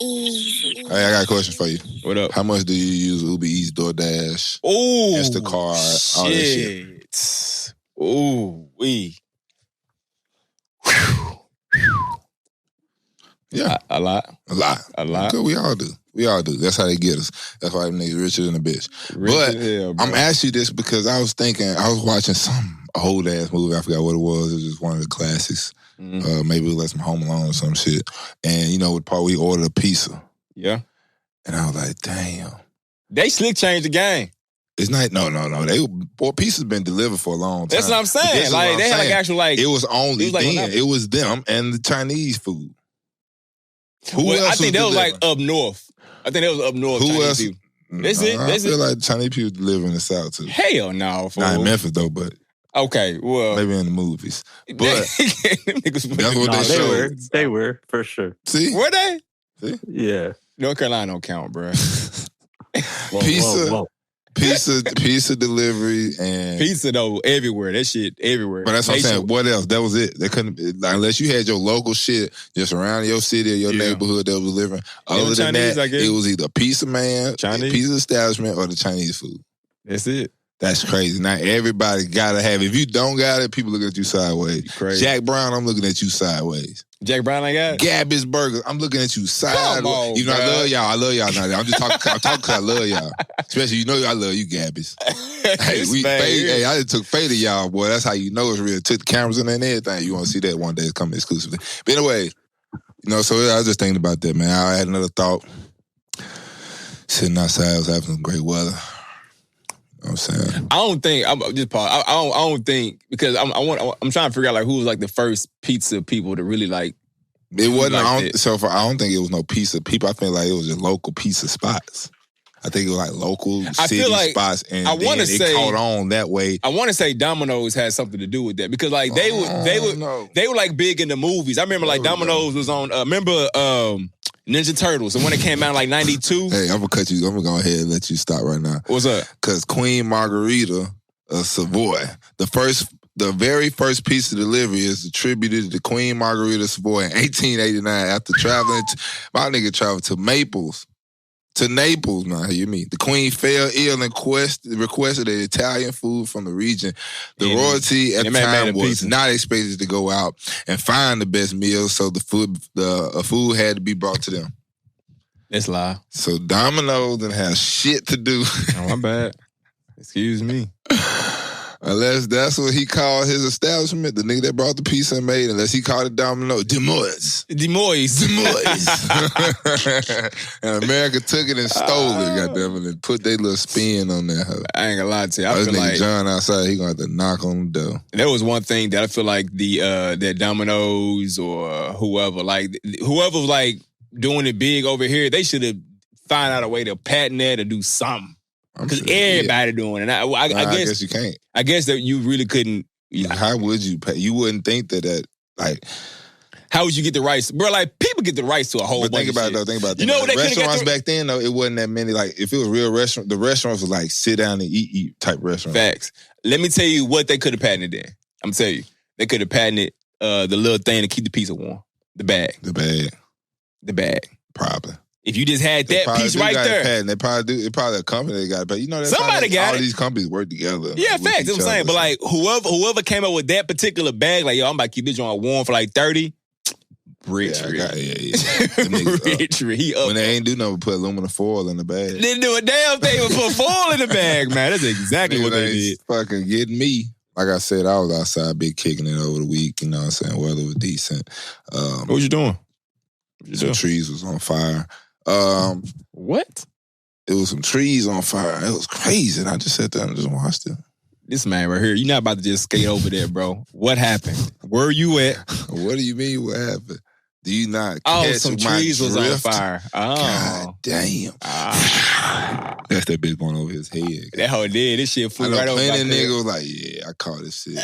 Hey, I got a question for you. What up? How much do you use Uber Eats, DoorDash, Instacart, all that shit? Ooh, wee. Yeah. A lot. Good, we all do. That's how they get us. That's why them niggas richer than a bitch. Hell, I'm asking you this because I was watching some old ass movie. I forgot what it was. It was just one of the classics. Mm-hmm. Maybe it was like some Home Alone or some shit. And with Paul, we ordered a pizza. Yeah. And I was like, damn. They slick changed the game. It's not, no. Pizza's been delivered for a long time. That's what I'm saying. Like, they had like actual, like. It was only it was like then. It was them and the Chinese food. Who else? I think that was like up north. Who Chinese else? People. That's it. I feel like Chinese people deliver in the South too. Hell no. Not in Memphis though, but. Okay, well. Maybe in the movies. But that's what they showed. They were, for sure. See? Were they? See? Yeah. North Carolina don't count, bro. Pizza delivery and pizza though everywhere. That shit everywhere. But that's what I'm saying. What else? That was it. They couldn't unless you had your local shit just around your city or your neighborhood that was delivering. Other than Chinese, that, it was either Pizza Man, Chinese pizza establishment, or the Chinese food. That's it. That's crazy. Now everybody gotta have it. If you don't got it, people looking at you sideways. Crazy. Jack Brown, I'm looking at you sideways. Jack Brown ain't got it? Gabby's Burgers, I'm looking at you sideways. Come on, I love y'all. I love y'all. Now I'm just talking because I love y'all. Especially I love you, Gabby's. Hey, I just took Faye to y'all, boy. That's how you know it's real. Took the cameras in there and everything. You want to see that one day? It's coming exclusively. But anyway, so I was just thinking about that, man. I had another thought. Sitting outside, I was having some great weather. You know what I'm saying? I don't think I don't think because I'm trying to figure out like who was like the first pizza people to really like. It wasn't. Like I don't think it was no pizza people. I feel like it was just local pizza spots. I think it was like local city spots, and I want to say caught on that way. I want to say Domino's had something to do with that because like they were like big in the movies. I remember like Domino's was on. Ninja Turtles, and when it came out like 92. Hey, I'm gonna cut you. I'm gonna go ahead and let you stop right now. What's up? Because Queen Margarita of Savoy, the very first pizza delivery is attributed to Queen Margarita of Savoy in 1889 after traveling. My nigga traveled to Naples, now, hear me. The queen fell ill and requested an Italian food from the region. The royalty at the time was not expected to go out and find the best meals, so the food had to be brought to them. That's a lie. So Domino's didn't have shit to do. Oh, my bad. Excuse me. Unless that's what he called his establishment, the nigga that brought the pizza and made it, unless he called it Domino. Des Moines. And America took it and stole it, goddamn it, and put their little spin on that. I ain't gonna lie to you. I feel feel like John outside, he gonna have to knock on the door. There was one thing that I feel like that Domino's or whoever was like doing it big over here, they should have found out a way to patent that or do something. Because everybody doing it. I guess you can't. I guess that you really couldn't. How would you pay? You wouldn't think that like. How would you get the rights? Bro, like, people get the rights to a whole bunch of shit. Think about that. You know what they could have got restaurants back then, though, it wasn't that many. Like, if it was real restaurant, the restaurants was like sit down and eat type restaurants. Facts. Let me tell you what they could have patented then. I'm telling you. They could have patented the little thing to keep the pizza warm. The bag. Probably. If you just had that piece right there. They probably do. It's probably a company that got it. But you know, somebody got it. All these companies work together. Yeah, facts. That's what I'm saying. But like, whoever came up with that particular bag, like, yo, I'm about to keep this joint warm for like 30. Rich. He up. When they ain't do nothing but put aluminum foil in the bag. They didn't do a damn thing but put foil in the bag, man. That's exactly what they did. Fucking getting me. Like I said, I was outside big kicking it over the week. You know what I'm saying? Weather was decent. What was you doing? Some trees was on fire. What? It was some trees on fire. It was crazy. And I just sat there and just watched it. This man right here, you're not about to just skate over there, bro. What happened? Where you at? What do you mean what happened? Do you not catch some trees was on fire. Oh. God damn. That's that bitch going over his head. That hoe did. This shit flew right over my head. Nigga was like, yeah, I caught this shit.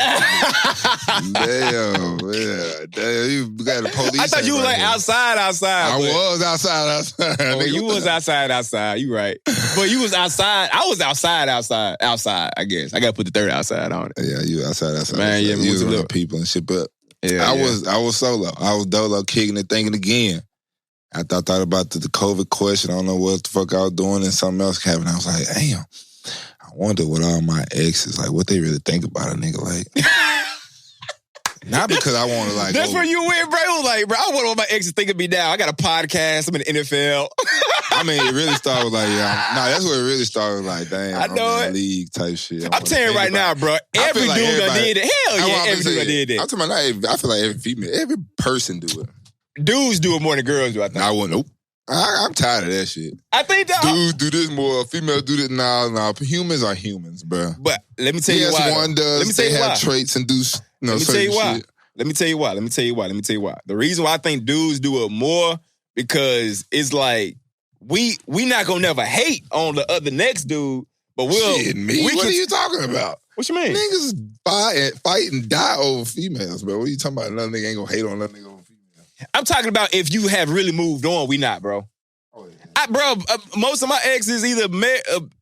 Damn, you got the police. I thought you was like outside. I was outside. Oh, you was outside. You right. But you was outside. I was outside, I guess. I got to put the third outside on it. Yeah, you outside. Man, yeah, you was around people and shit, but I was solo. I was dolo kicking it, thinking again. After I thought about the COVID question, I don't know what the fuck I was doing, and something else happened. I was like, damn, I wonder what all my exes, like, what they really think about a nigga, like. Not because I want to, like. That's where you went, bro. It was like, bro, I wonder what my exes think of me now. I got a podcast. I'm in the NFL. I mean, it really started with like, that's where it really started with like, damn, I know I'm in the league type shit. I'm telling you right now, bro, every dude that did it, hell yeah, every dude that did it. I'm talking about, I feel like every female, every person do it. Dudes do it more than girls do, I think. I wouldn't, nope. I'm tired of that shit. I think that dudes do this more, females do this now. Humans are humans, bro. But let me tell you why. Yes, one does. Let me tell you why. Have traits and do, Let me tell you why. Shit. Let me tell you why. The reason why I think dudes do it more because it's like we not gonna never hate on the next dude, but we'll. Shit, me? What are you talking about? What you mean? Niggas fight and die over females, bro. What are you talking about? Another nigga ain't gonna hate on another nigga over female. I'm talking about if you have really moved on, we not, bro. Oh, yeah. Most of my exes either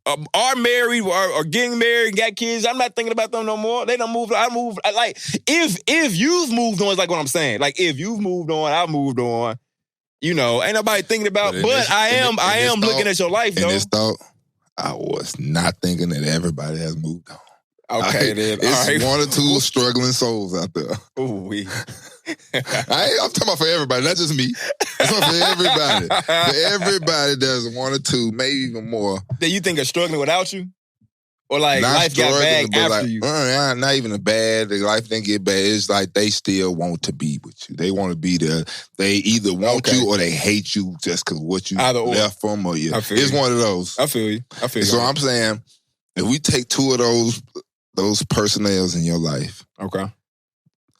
are married or getting married, got kids. I'm not thinking about them no more. They don't move. I move. Like if you've moved on, is like what I'm saying. Like if you've moved on, I moved on. You know, ain't nobody thinking about. But I am looking at your life, though. In this thought, I was not thinking that everybody has moved on. Okay, then. It's right. One or two struggling souls out there. Ooh, I'm talking about for everybody, not just me. I'm talking for everybody. For everybody, there's one or two, maybe even more. That you think are struggling without you? Or like not life got bad after like, you? Not even a bad. The life didn't get bad. It's like they still want to be with you. They want to be there. They either want you or they hate you just because what you left from or you. It's one of those. I feel you. So I'm saying, if we take two of those personnels in your life. Okay.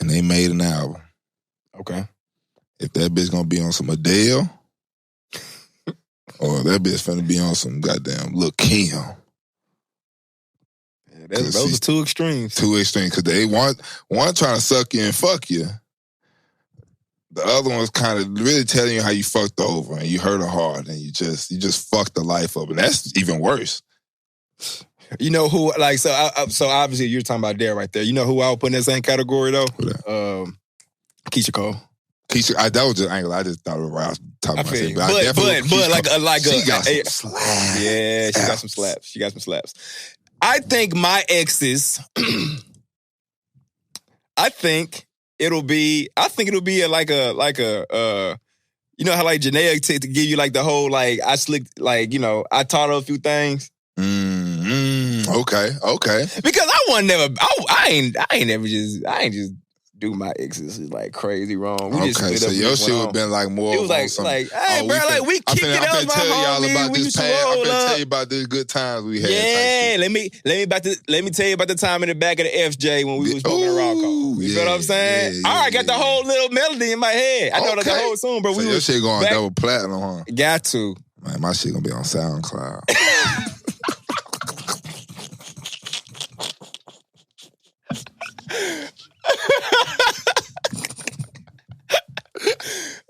And they made an album. Okay. If that bitch gonna be on some Adele, or that bitch finna be on some goddamn Lil' Kim. Yeah, those are two extremes. Two extremes, because they one trying to suck you and fuck you. The other one's kind of really telling you how you fucked over and you hurt her hard and you just fucked the life up, and that's even worse. You know who, like, so obviously you're talking about Dare right there. You know who I would put in that same category, though? Keisha Cole. That was just angle. I just thought it was right off the top of my head. But she got some slaps. Yeah, she got some slaps. I think my exes, I think it'll be like a you know how like Janae to give you like the whole like I slicked, like, you know, I taught her a few things. Okay. Because I ain't just do my exes like crazy wrong. We just split so up your shit would have been like more. It was like, hey, bro, like we kicked it out. Tell y'all about this past. I'm gonna tell you about the good times we had. Yeah, let me tell you about the time in the back of the FJ when we was smoking a rock on. You know what I'm saying? All right, got the whole little melody in my head. I know the whole song, bro. So your shit going double platinum, huh? Got to. Man, my shit gonna be on SoundCloud.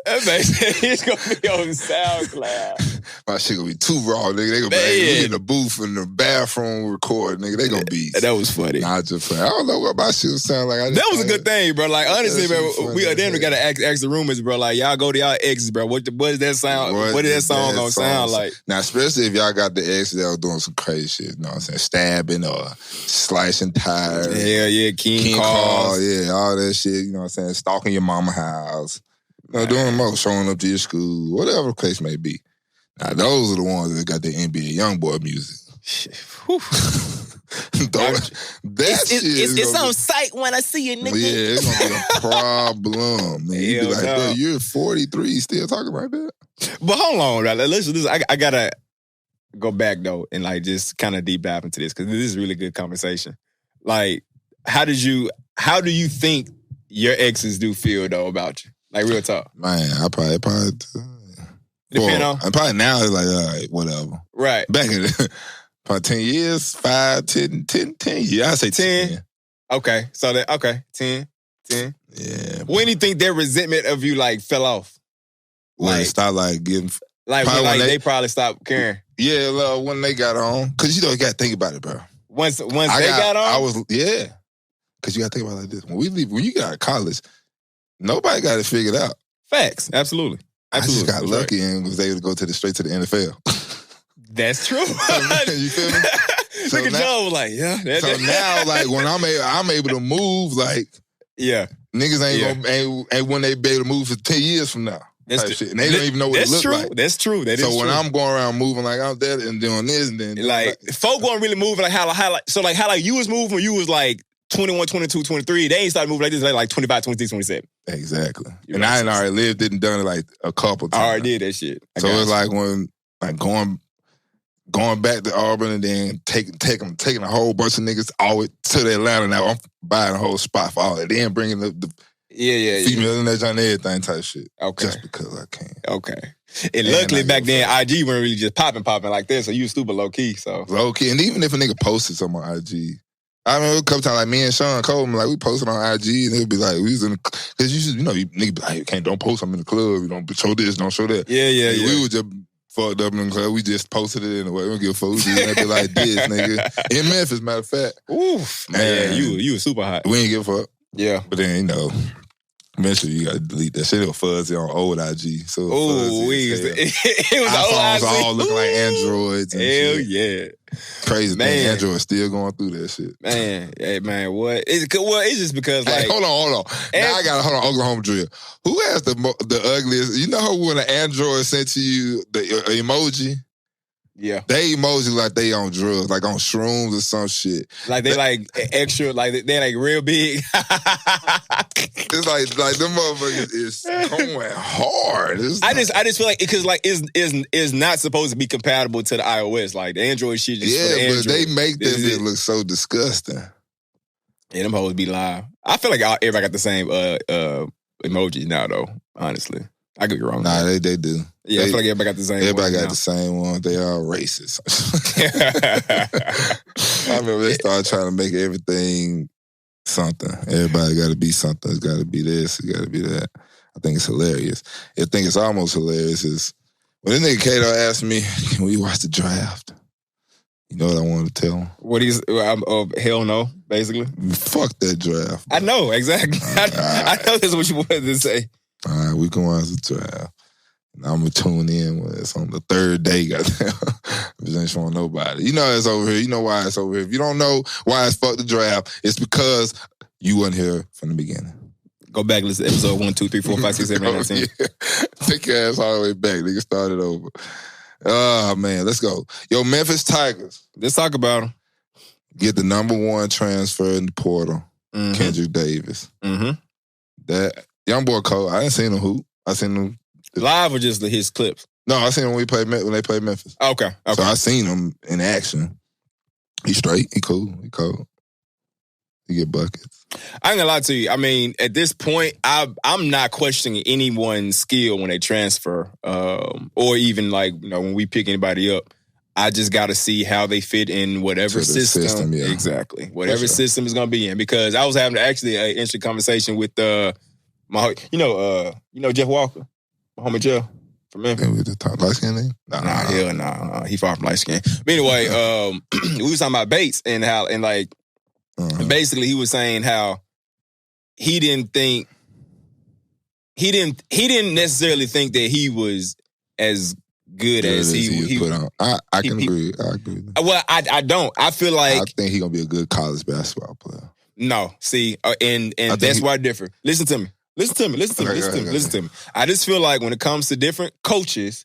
That man said he's gonna be on SoundCloud. My shit gonna be too raw, nigga. They gonna be in the booth in the bathroom record, nigga. They gonna be. That was funny. Nah, just funny. I don't know what my shit sound like. That was a good thing, bro. Like honestly, man, we gotta ask the rumors, bro. Like y'all go to y'all exes, bro. What is that sound? What is that song gonna sound like? Now, especially if y'all got the exes that was doing some crazy shit. You know what I'm saying? Stabbing or slicing tires. Hell yeah, King Carl. Yeah, all that shit. You know what I'm saying? Stalking your mama house. You know, doing the most, showing up to your school, whatever the case may be. Now, those are the ones that got the NBA Youngboy music. It's on sight when I see you, nigga. Yeah, it's gonna be a problem. Man. You be like, bro, you're 43, still talking about that. But hold on, right? Listen, I gotta go back though and like just kind of deep dive into this because this is really good conversation. Like, how do you think your exes do feel though about you? Like real talk. Man, I probably depend on. Probably now it's like, all right, whatever. Right. Back in probably 10 years, 5, 10 years. I say 10. Okay. So 10. Yeah. When do you think their resentment of you like fell off? When they start like getting like when they probably stopped caring. Yeah, when they got on. Cause you know you gotta think about it, bro. Once they got on? Cause you gotta think about it like this. When you got out of college, nobody got it figured out. Facts, absolutely. I just got lucky and was able to go straight to the NFL. That's true. You feel me? So Look at Joe, like, yeah. Now, like, when I'm able to move, like, yeah, niggas ain't when they be able to move for 10 years from now. Shit. And they don't even know what it look like. That's true. That is true. So when I'm going around moving like I'm there and doing this and then like folk weren't really moving like how you was moving when you was like 21, 22, 23. They ain't started moving like this like 25, 26, 27. Exactly. And I already lived it and done it like a couple times. I already did that shit. So it's like when like going back to Auburn and then taking a whole bunch of niggas all the way to the Atlanta. Now I'm buying a whole spot for all that. Then bringing the females in there and everything type shit. Okay. Just because I can. Okay. And luckily back then, IG weren't really just popping like this, so you was stupid low key. So low key, and even if a nigga posted something on IG, I remember a couple times like me and Sean Coleman, like we posted on IG, and it'd be like we was in the because you nigga be like, don't post something in the club, you don't show this, don't show that. Yeah. We was just fucked up in the club. We just posted it anyway. We don't give a fuck. We just be like this, nigga. In Memphis, matter of fact. Oof, man, you was super hot. We ain't give a fuck. Yeah, but then eventually you gotta delete that shit. It was fuzzy on old IG. So it was iPhones old all looking like Androids. And hell shit. Yeah. Crazy thing. Android still going through that shit. Man, hey man, what? It's just because like. Hey, hold on. Now I got hold on. Oklahoma drill. Who has the ugliest? You know how when an Android sent to you the emoji? Yeah. They emoji like they on drugs, like on shrooms or some shit. Like they like extra, like they like real big. It's like them motherfuckers is going hard. I just feel like because like is not supposed to be compatible to the iOS. Like the Android shit just for the Android. But they make that shit look so disgusting. Yeah, them hoes be live. I feel like everybody got the same emojis now though, honestly. I could be wrong. Nah, they do. Yeah, I feel like everybody got the same one. Everybody got the same one. They all racist. I remember they started trying to make everything something. Everybody got to be something. It's got to be this. It got to be that. I think it's hilarious. I think it's almost hilarious is when this nigga Kato asked me, can we watch the draft? You know what I wanted to tell him? What he's, hell no, basically. Fuck that draft. Bro. I know, exactly. I know that's what you wanted to say. All right, we can watch the draft. And I'm going to tune in when it's on the third day, goddamn. It ain't showing nobody. You know it's over here. You know why it's over here. If you don't know why it's fuck the draft, it's because you weren't here from the beginning. Go back, listen to episode 1, 2, 3, 4, 5, 6, 7, 8, 9, 10. Yeah. Take your ass all the way back. Nigga started over. Oh, man, let's go. Yo, Memphis Tigers. Let's talk about them. Get the #1 transfer in the portal, Kendrick Davis. Mm-hmm. That young boy cold. I didn't see him hoop. I seen him live or just his clips. No, I seen him when they played Memphis. Okay. So I seen him in action. He straight. He cool. He cold. He get buckets. I ain't gonna lie to you. I mean, at this point, I'm not questioning anyone's skill when they transfer, or even like when we pick anybody up. I just got to see how they fit in whatever system. Yeah. Exactly. Whatever system is going to be in. Because I was having actually an interesting conversation with my, Jeff Walker, my homie Jeff from Memphis. With the top light skin name? Nah. He far from light skin. But anyway, we was talking about Bates and how, and like, basically he was saying how he didn't necessarily think that he was as good as he put on. I can agree. I agree. Well, I don't. I feel like I think he's gonna be a good college basketball player. No, see, and that's why I differ. Listen to me. Listen to me. I just feel like when it comes to different coaches,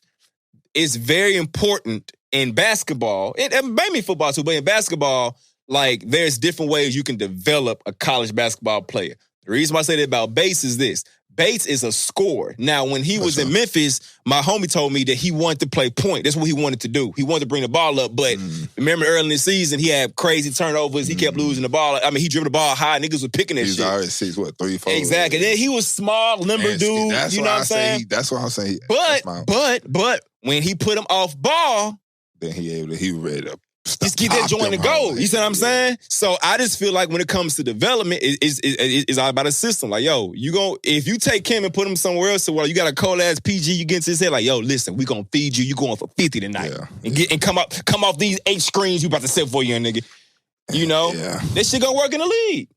it's very important in basketball, and maybe football too, but in basketball, like there's different ways you can develop a college basketball player. The reason why I say that about Bates is this. Bates is a scorer. Now, when he was in Memphis, my homie told me that he wanted to play point. That's what he wanted to do. He wanted to bring the ball up, but remember early in the season, he had crazy turnovers. He kept losing the ball. I mean, he dribbled the ball high. Niggas were picking that shit. He was already 6, 3, 4. Exactly. And then he was small, limber dude. You know what I'm saying? That's what I'm saying. But when he put him off ball, then he was ready to just keep that joint and go. You see what I'm saying? So I just feel like when it comes to development, it's all about a system. Like, yo, if you take him and put him somewhere else, so you got a cold ass PG, you get into his head like, yo, listen, we gonna feed you. You going for 50 tonight, and come off these 8 screens you about to set for you, nigga. You know, that shit gonna work in the league.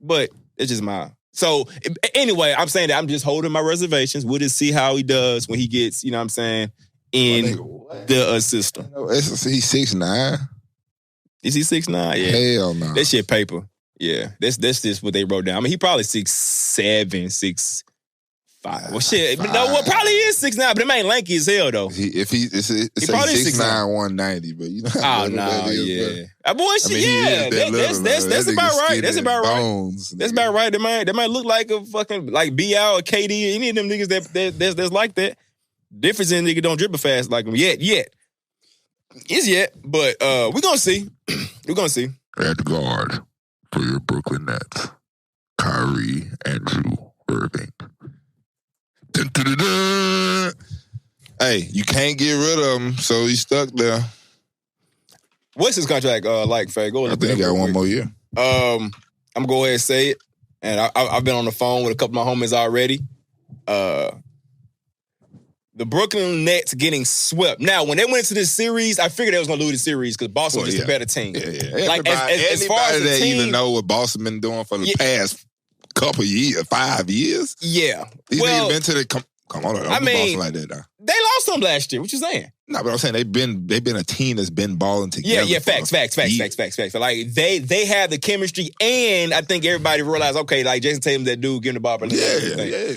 But it's just my So anyway, I'm saying that I'm just holding my reservations. We'll just see how he does when he gets, you know what I'm saying, in the system. He's 6'9". Is he 6'9"? Yeah. Hell no. That shit paper. Yeah. That's just what they wrote down. I mean, he probably 6'7", 6'5". Well, shit. No, probably is 6'9", but him ain't lanky as hell, though. It's probably 6'9", 190, but you know how that is. Boy, shit, that's about right. That's about right. Bones, that's about right. They might look like a fucking, like BL or KD, any of them niggas that's like that. Difference in nigga don't dribble fast like him yet. It's yet, but we're gonna see. We're gonna see. At guard for your Brooklyn Nets, Kyrie, Andrew, Irving. Dun, dun, dun, dun. Hey, you can't get rid of him, so he's stuck there. What's his contract like, Faye? Go I think he got one more year. I'm gonna go ahead and say it, and I've been on the phone with a couple of my homies already. The Brooklyn Nets getting swept. Now, when they went into this series, I figured they was gonna lose the series because Boston was just a better team. Yeah. Like as far as the that team, even know what Boston been doing for the past couple years, 5 years. Yeah, these niggas been to the come on. I mean, Boston like that. Now. They lost them last year. What you saying? No, but I'm saying they've been a team that's been balling together. Yeah. Facts. Like they have the chemistry, and I think everybody realized, okay, like Jason Tatum's that dude giving the ball. Yeah.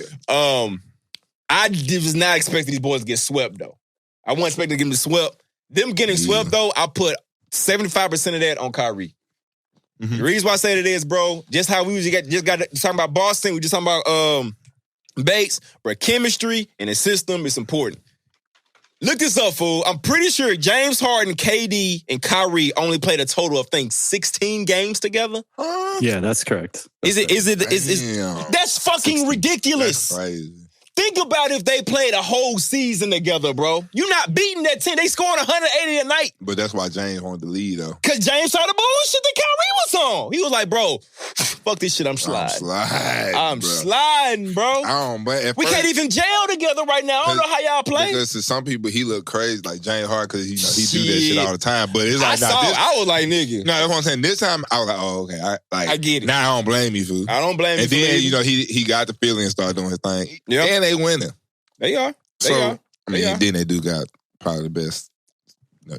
I was not expecting these boys to get swept, though. I wasn't expecting to get them swept. Them getting swept, though, I put 75% of that on Kyrie. Mm-hmm. The reason why I say that is, bro, just how we just got talking about Boston, we just talking about Bates, but chemistry and the system is important. Look this up, fool. I'm pretty sure James Harden, KD, and Kyrie only played a total of, 16 games together. Yeah, that's correct. That's fucking ridiculous. That's crazy. Think about if they played a whole season together, bro. You're not beating that team. They scoring 180 a night. But that's why James wanted to lead, though. Because James saw the bullshit that Kyrie was on. He was like, bro, fuck this shit, I'm sliding. I'm sliding, bro. We can't even gel together right now. I don't know how y'all play. Because to some people, he look crazy, like James Harden, because he do that shit all the time. But it's like, I was like, nigga. No, that's what I'm saying. This time, I was like, oh, okay. I get it. Now I don't blame you, fool. I don't blame you. And then, he got the feeling and started doing his thing. Yep. And they winning. They are. Then they do got probably the best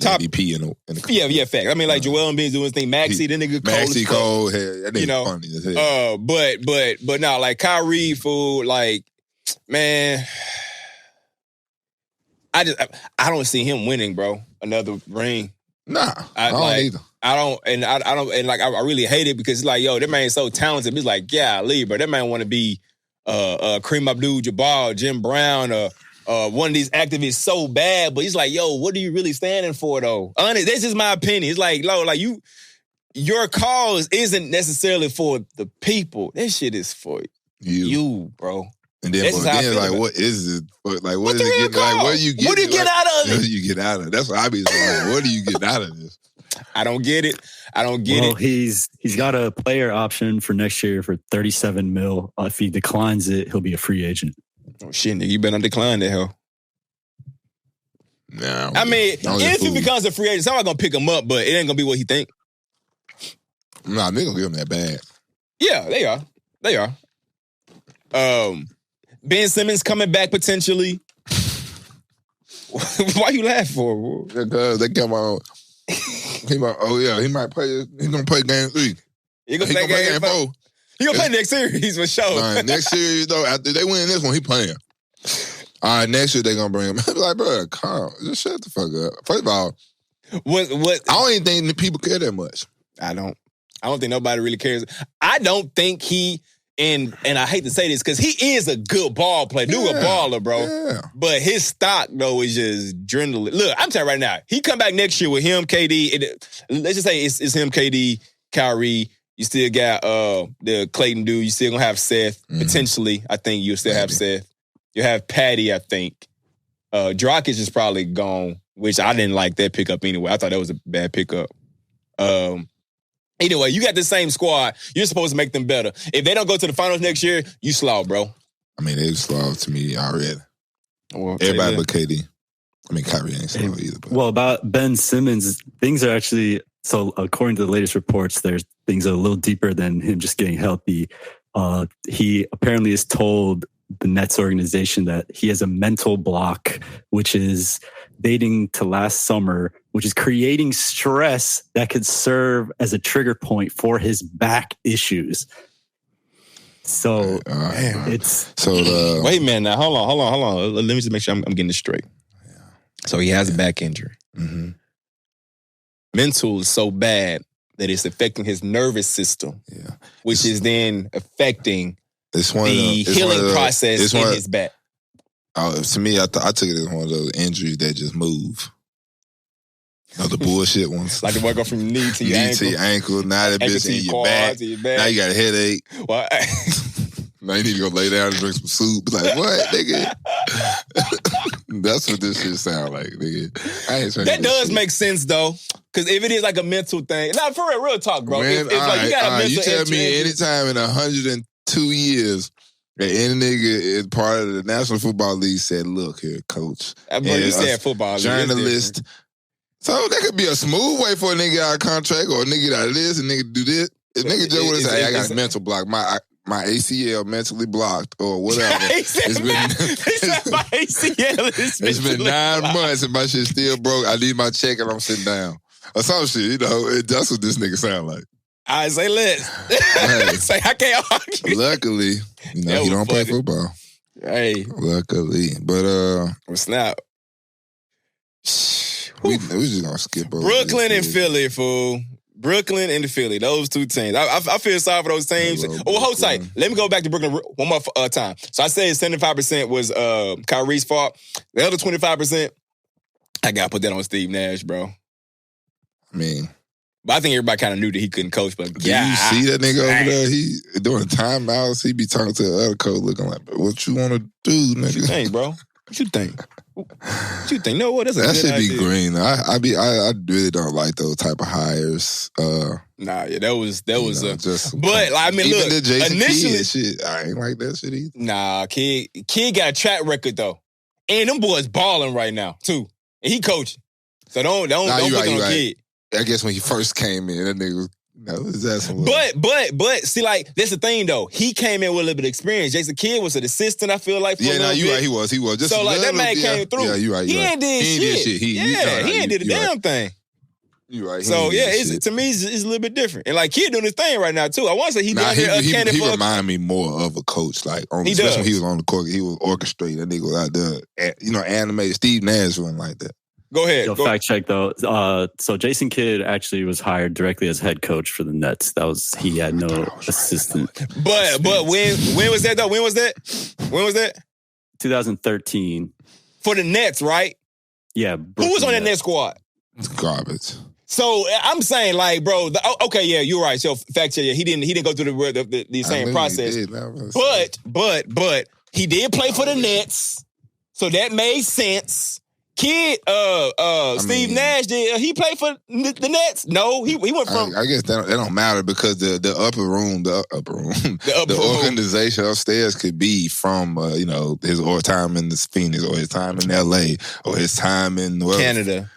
top ADP in the Yeah, fact. I mean, like Joel Embiid's doing his thing. Maxey, that nigga cold. Maxey cold. That nigga funny as hell. But no, like Kyrie, fool, like, man, I don't see him winning, bro. Another ring. Nah, I don't either. I don't, and I really hate it because it's like, yo, that man's so talented. It's like, yeah, leave, bro. That man want to be Kareem Abdul-Jabbar, Jim Brown, one of these activists so bad, but he's like, yo, what are you really standing for, though? Honest, that's just my opinion. It's like, your cause isn't necessarily for the people. That shit is for you, bro. And then, like, what is it? Like, what is it getting? Like, what do you get? What do you get out of it? What do you get out of it? That's what I be saying. Like, what do you get out of this? I don't get it. Well, he's got a player option for next year for $37 million. If he declines it, he'll be a free agent. Oh shit, nigga, you better not decline that hell. No. I mean, if he becomes a free agent, somebody's gonna pick him up, but it ain't gonna be what he think. Nah, they gonna give him that bad. Yeah, they are. Ben Simmons coming back potentially. Why you laughing for? Because they come on. He might play. He's gonna play game 3. He gonna play game 4. He gonna play next series for sure. Right, next series though, after they win this one, he playing. All right, next year they gonna bring him. I be like, bro, calm, just shut the fuck up. First of all, what? I don't even think the people care that much. I don't think nobody really cares. I don't think he. And I hate to say this because he is a good ball player, a baller, bro. Yeah. But his stock though is just dwindling. Look, I'm telling you right now, he come back next year with him, KD. Let's just say it's him, KD, Kyrie. You still got the Clayton dude. You still gonna have Seth potentially. I think you'll still have Seth. You have Patty. I think Dragic is probably gone, which I didn't like that pickup anyway. I thought that was a bad pickup. Anyway, you got the same squad. You're supposed to make them better. If they don't go to the finals next year, you slow, bro. I mean, they slow to me already. Well, everybody but KD. I mean, Kyrie ain't slow either. But. Well, about Ben Simmons, things are actually, so according to the latest reports, there's things are a little deeper than him just getting healthy. He apparently has told the Nets organization that he has a mental block, which is dating to last summer, which is creating stress that could serve as a trigger point for his back issues. So it's wait a minute now. Hold on. Let me just make sure I'm getting this straight. Yeah. So he has a back injury. Mm-hmm. Mental is so bad that it's affecting his nervous system, which is then affecting the healing process in his back. To me, I took it as one of those injuries that just move. The bullshit ones. Like the one go from your knee to your ankle. Now that bitch in your back. Now you got a headache. What? Now you need to go lay down and drink some soup. Like, what, nigga? That's what this shit sound like, nigga. That does make sense, though. Because if it is like a mental thing. Nah, for real talk, bro. Man, it's like you got a mental you tell me anytime in 102 years that any nigga is part of the National Football League said, look here, coach. You said football league. Journalist. So that could be a smooth way for a nigga out of contract or a nigga out of this, a nigga do this. If nigga just would say, hey, I got a mental block. My ACL mentally blocked or whatever. It's been 9 months and my shit still broke. I need my check and I'm sitting down. Or some shit, that's what this nigga sound like. I say let's. Say I can't argue. Luckily, he don't play football. Hey. Luckily. But snap. We just gonna skip over Brooklyn and Philly, fool. Brooklyn and Philly, those two teams. I feel sorry for those teams. Hold tight. Let me go back to Brooklyn one more time. So I said 75% was Kyrie's fault. The other 25%, I got to put that on Steve Nash, bro. I mean, but I think everybody kind of knew that he couldn't coach. But do you see that nigga over there? He during timeouts, he be talking to the other coach, looking like, "What you want to do, nigga?" What you think, bro? What you think? What you think? No, what? That's a that good should idea. be green. I really don't like those type of hires. That was. Just. But I mean, even look, the Jason initially, Kidd shit, I ain't like that shit either. Nah, kid got a track record though, and them boys balling right now too, and he coaching. So don't put on Kid. I guess when he first came in, that nigga was his ass. But see, like that's the thing though. He came in with a little bit of experience. Jason Kidd was an assistant. I feel like. You right. He was. Just so like that man came through. Yeah, you right. He ain't did shit. He ain't did a damn thing. You right. So yeah, to me, it's a little bit different. And like Kid doing his thing right now too. I want to say he down here. He remind me more of a coach. Like especially when he was on the court, he was orchestrating. That nigga was out there, animated. Steve Nash wasn't like that. Go ahead. Fact check though. So Jason Kidd actually was hired directly as head coach for the Nets. He had no assistant. But when was that though? When was that? 2013. For the Nets, right? Yeah. Who was on that Nets squad? Garbage. So I'm saying, like, bro. Okay, yeah, you're right. So fact check, yeah, he didn't go through the same process. But he did play for the Nets, so that made sense. Kid, Steve Nash did. He played for the Nets. No, he went from. I guess that don't matter because the upper room, the organization upstairs could be from his time in the Phoenix or his time in LA or his time in Canada.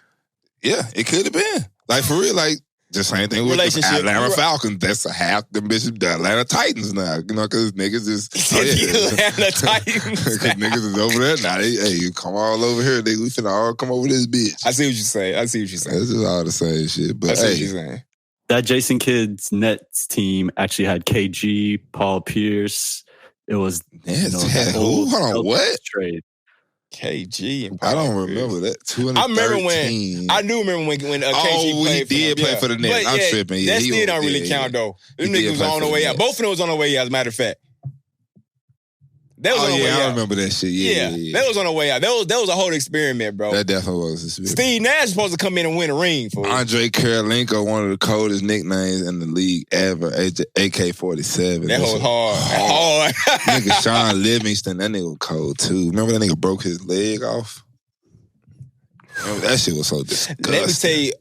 Yeah, it could have been like for real, like. The same thing with the Atlanta Falcons. That's half the bitches, the Atlanta Titans now. Because niggas is... Atlanta Titans. Because niggas is over there now. You come all over here. We finna all come over this bitch. I see what you're saying. This is all the same shit. But I see what you're saying. That Jason Kidd's Nets team actually had KG, Paul Pierce. It was... Hold on, what? Trade. KG and I don't remember that. I do remember when KG played. He did play for the Nets. I'm tripping. Yeah, that still don't really count though. Them niggas was on the way out. Both of them was on the way out. As a matter of fact, I remember that shit. Yeah. That was on the way out. That was a whole experiment, bro. That definitely was an experiment. Steve Nash was supposed to come in and win a ring for Andre Karolinko, one of the coldest nicknames in the league ever. AK-47. That was hard. Nigga Sean Livingston, that nigga was cold too. Remember that nigga broke his leg off? That shit was so disgusting. Let me tell you,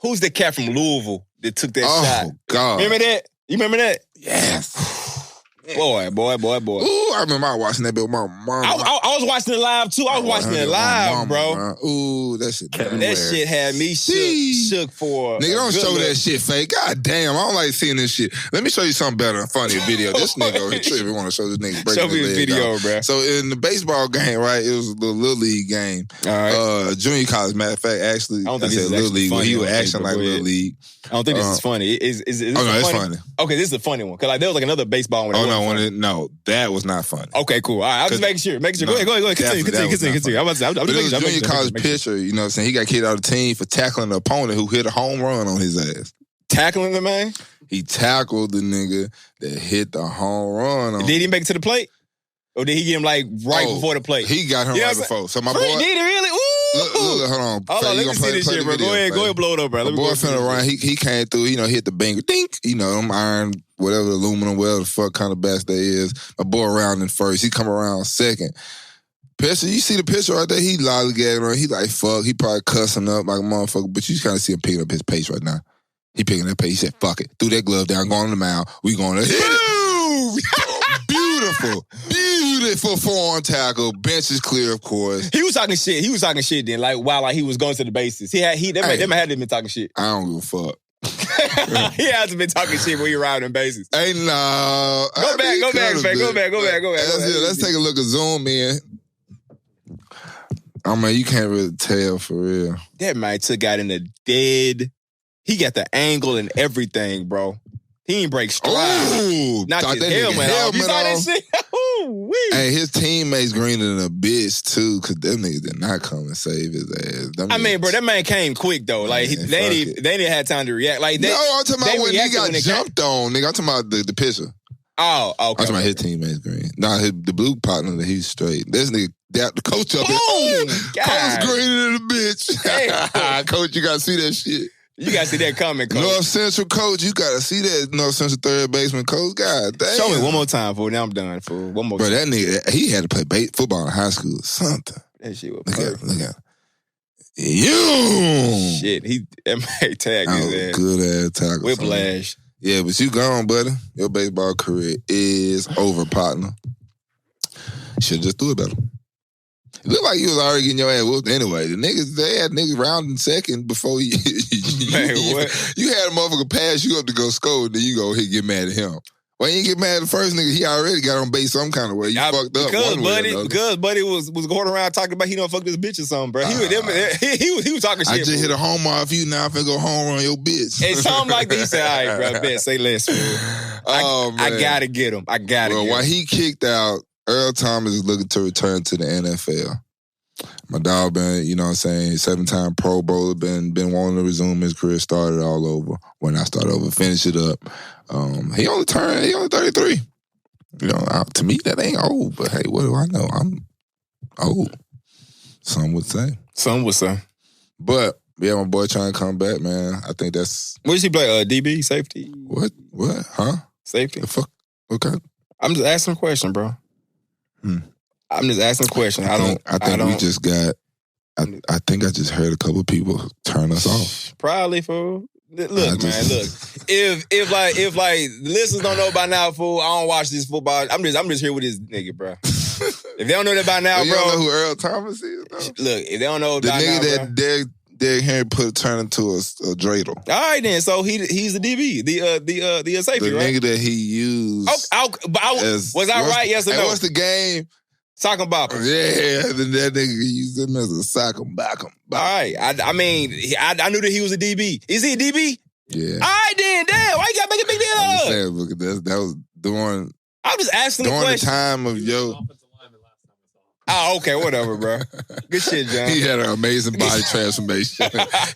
who's the cat from Louisville that took that shot? Oh, God. Remember that? You remember that? Yes. Boy. Ooh, I remember I was watching that bit with my mom. I was watching it live, too. I was watching it live, bro. Ooh, that shit. That shit had me shook for nigga, don't show that shit fake. God damn, I don't like seeing this shit. Let me show you something better and funny video. This nigga over here tripping. Want to show this nigga breaking Show me a video, bro. So in the baseball game, right, it was the Little League game. All right. Junior college, matter of fact, actually, I don't think this is Little League. funny. He was acting like Little League. I don't think this is funny. Is it's funny. Okay, this is a funny one. Because like, there was like another baseball one. No, that was not funny. Okay, cool. All right, I'm just making sure. Go ahead. Continue. I'm But it was a junior college pitcher, you know what I'm saying? He got kicked out of the team for tackling an opponent who hit a home run on his ass. Tackling the man? He tackled the nigga that hit the home run on. Did he make it to the plate? Or did he get him like before the plate? He got him right before. So my boy. Did he really? Ooh. Look, hold on. Let me see this shit, bro. Go ahead, blow it up, bro. My boy finna run. He came through, hit the banger. Dink. Them iron, whatever, aluminum, whatever the fuck kind of best that is. My boy around in first. He come around second. Picture, you see the picture right there? He lollygagging around. He like, fuck. He probably cussing up like a motherfucker, but you kind of see him picking up his pace right now. He picking up pace. He said, fuck it. Threw that glove down, going on the mound. We going to hit it. Beautiful forearm tackle. Bench is clear, of course. He was talking shit then, like while he was going to the bases. That man had to been talking shit. I don't give a fuck. He hasn't been talking shit when you're riding bases. Hey, no. Go back. Let's take a look at Zoom in. I mean, you can't really tell for real. That man took out in the dead. He got the angle and everything, bro. He ain't break stride. Ooh, not his helmet off. You saw that shit? Hey, his teammates greener than a bitch, too, because them niggas did not come and save his ass. I mean, bro, that man came quick, though. Like, they ain't had time to react. Like, no, I'm talking about when he got jumped on, nigga. I'm talking about the pitcher. Oh, okay. I'm talking about his teammates green. Nah, the blue partner, he's straight. This nigga, the coach up here. Coach greener than a bitch. Hey, coach, you got to see that shit. You got to see that coming, coach. North Central coach, you got to see that North Central third baseman coach. God damn. Show me one more time, fool. Now I'm done, fool. One more time. Bro, that nigga, he had to play football in high school or something. That shit was perfect. Look at you. Shit, that tagged his ass. Good ass tackle. Whiplash. Yeah, but you gone, buddy. Your baseball career is over, partner. Should've just threw it better. It looked like you was already getting your ass whooped anyway. They had niggas rounding second before you. Man, what? You had a motherfucker pass you up to go score, then you go get mad at him. Why you ain't get mad at the first nigga? He already got on base some kind of way. You fucked up one way or another. Because Buddy was going around talking about he don't fuck this bitch or something, bro. He was talking shit. I just hit a home off you, now I'm finna go home on your bitch. And something like that. He said, all right, bro, bet, say less, man. I gotta get him. I gotta get him. While he kicked out, Earl Thomas is looking to return to the NFL. My dog been, you know what I'm saying, 7-time Pro Bowler, been wanting to resume his career, started all over. When I start over, finish it up. He only 33. You know, to me, that ain't old, but hey, what do I know? I'm old. Some would say. But, yeah, my boy trying to come back, man. I think that's... What does he play? DB? Safety? What? Huh? Safety? The fuck? Okay. I'm just asking a question, bro. I'm just asking a question. I think I just heard a couple of people turn us off. Probably, fool. Look, man, look. If the listeners don't know by now, fool, I don't watch this football. I'm just here with this nigga, bro. If they don't know that by now, you bro. You don't know who Earl Thomas is, though? Look, if they don't know the by nigga now, that Derrick Henry turned into a dreidel. All right, then. So he's the DB, the safety, the right? The nigga that he used. Was I right? Yes or no? What's the game? Sock 'em boppers. Yeah, that nigga used him as a sock 'em back 'em. All right. I mean, I knew that he was a DB. Is he a DB? Yeah. All right, then. Damn. Why you got to make a big deal I'm of just saying, look, that was during... I'm just asking the question. During the time of yo... Oh, okay, whatever, bro. Good shit, John. He had an amazing body transformation.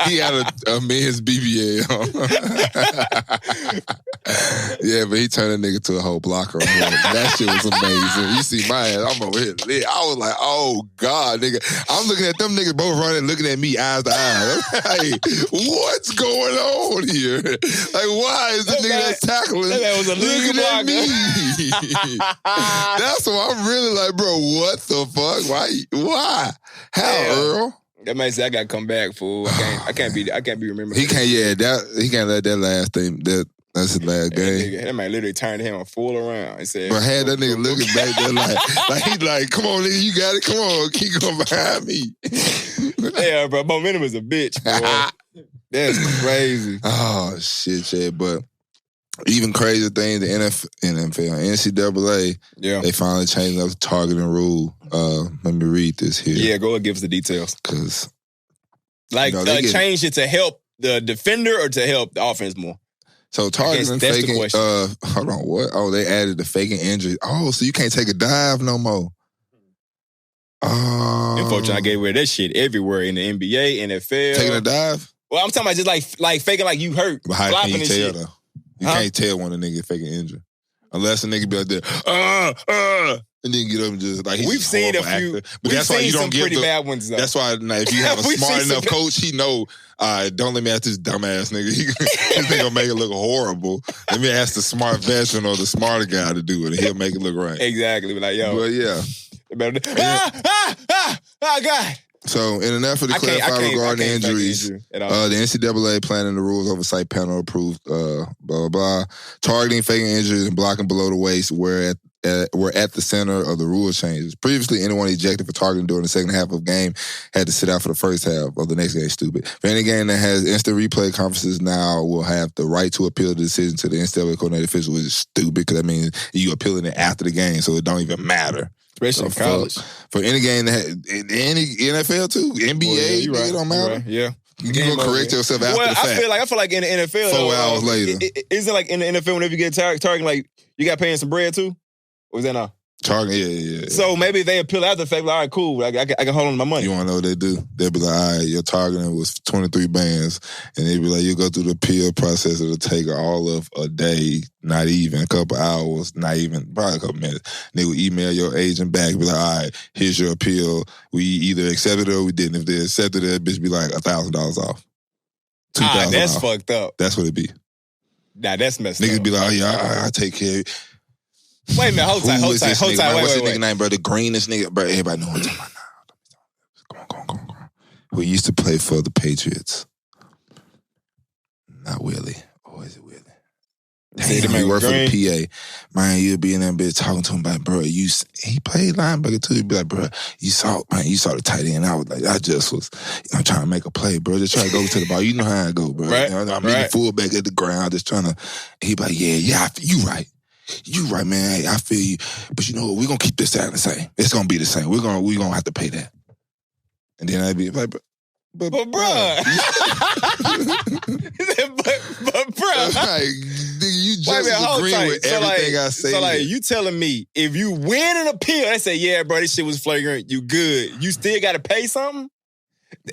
He had a men's BBL on. Yeah, but he turned a nigga to a whole blocker on him. That shit was amazing. You see my ass, I'm over here. I was like, oh, God, nigga. I'm looking at them niggas both running, looking at me eyes to eyes. I'm like, what's going on here? Like, why is the nigga that's tackling that was a looking at me? That's why I'm really like, bro, what the fuck? Why? How, Earl? That man said I gotta come back, fool. I can't be remembered. He can't let that last thing, that That's his last game. That man literally turned him full around and said, But had that nigga looking back there like he like, come on, nigga, you got it. Come on, keep going behind me. Yeah, bro, momentum is a bitch, bro. That's crazy. Oh, shit, yeah. But even crazier thing, the NFL, NCAA, they finally changed up the targeting rule. Let me read this here. Yeah, go and give us the details. Because, change it to help the defender or to help the offense more? So targeting, faking, hold on, what? Oh, they added the faking injury. Oh, so you can't take a dive no more. Unfortunately, I gave away that shit everywhere in the NBA, NFL. Taking a dive? Well, I'm talking about just like faking like you hurt. But how can you tell, though? You can't tell when a nigga faking injury. Unless a nigga be like that, and then get up and just like, we've seen a few, actor. But that's why you don't get pretty bad ones, though. That's why if you have a smart enough coach, he know, don't let me ask this dumbass nigga. This nigga gonna make it look horrible. Let me ask the smart veteran or the smarter guy to do it, and he'll make it look right. Exactly. Like, yo. But yeah. God. So, in an effort to clarify regarding injuries, the NCAA planning the rules oversight panel approved, blah, blah, blah. Targeting, faking injuries, and blocking below the waist were at the center of the rule changes. Previously, anyone ejected for targeting during the second half of the game had to sit out for the first half of the next game. Stupid. For any game that has instant replay, conferences now will have the right to appeal the decision to the NCAA coordinating official, which is stupid because that means you appealing it after the game, so it don't even matter. Especially in college. For any game that any NFL too, NBA, it don't matter. Right. Yeah. You can go correct yourself after the fact. I feel like in the NFL, 4 hours later. Isn't like in the NFL whenever you get targeting, like you got paying some bread too? Or is that not? Target, yeah. So maybe they appeal after the fact, like, all right, cool, I can hold on to my money. You want to know what they do? They'll be like, all right, your targeting was 23 bands. And they'll be like, you go through the appeal process. It'll take all of a day, not even a couple hours, not even, probably a couple minutes. They will email your agent back, be like, all right, here's your appeal. We either accepted it or we didn't. If they accepted it, bitch be like $1,000 off. $2,000 that's off. fucked up. That's what it be. Nah, that's messed up. Niggas be like, oh yeah, I take care of it. Wait a minute, hold tight. What's this nigga name, bro? The greenest nigga, bro. Everybody know what I'm talking about now. Come on. Who used to play for the Patriots? Not Willie. Or is it Willie? Damn, he worked for the PA. Man, you'll be in that bitch talking to him about, bro, he played linebacker too. He'd be like, bro, you saw the tight end. I was like, I just was, trying to make a play, bro. Just try to go to the ball. You know how I go, bro. Right, I'm the fullback at the ground, just trying to, he'd be like, yeah, you right. You right, man. Hey, I feel you. But you know what? We're going to keep this sound the same. It's going to be the same. We're going to have to pay that. And then I'd be like, but bruh. but bruh. Like, you just agree with everything I say. So, like, you telling me if you win an appeal, they say, yeah, bro, this shit was flagrant. You good. You still got to pay something?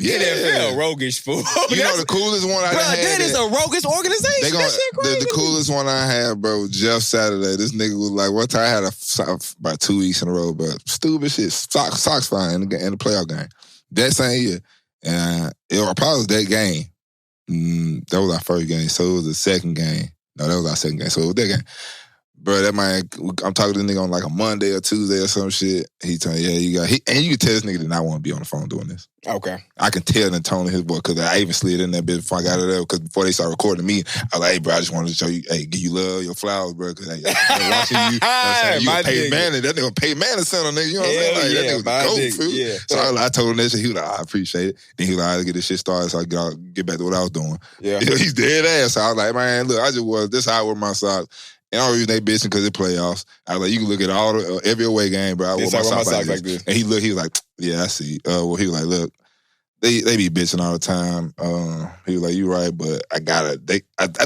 Yeah. NFL roguish fool. You know the coolest one I had? That is a roguish organization. That shit crazy. The coolest one I had, bro, Jeff Saturday. This nigga was like, one time I had about 2 weeks in a row, but stupid shit. Sox fine in the playoff game. That same year. And it probably was that game. That was our first game. So it was the second game. No, that was our second game. So it was that game. Bro, that man, I'm talking to the nigga on like a Monday or Tuesday or some shit. He told me, and you can tell this nigga did not want to be on the phone doing this. Okay. I can tell in the tone of his voice because I even slid in that bitch before I got it up because before they started recording me, I was like, hey, bro, I just wanted to show you, hey, give you love, your flowers, bro, because hey, I'm watching you. You Peyton Manning. That nigga Peyton Manning son, nigga. You know what I'm saying? Like, that nigga was the GOAT, yeah. So I told him that shit. He was like, I appreciate it. Then he was like, let's get this shit started so I get back to what I was doing. Yeah. He's dead ass. So I was like, man, look, this how I wear my socks. And I don't reason they bitching because it playoffs. I was like, you can look at every away game, bro. I wore my socks like this. And he was like, yeah, I see. Well, he was like, look, they be bitching all the time. He was like, you right, but I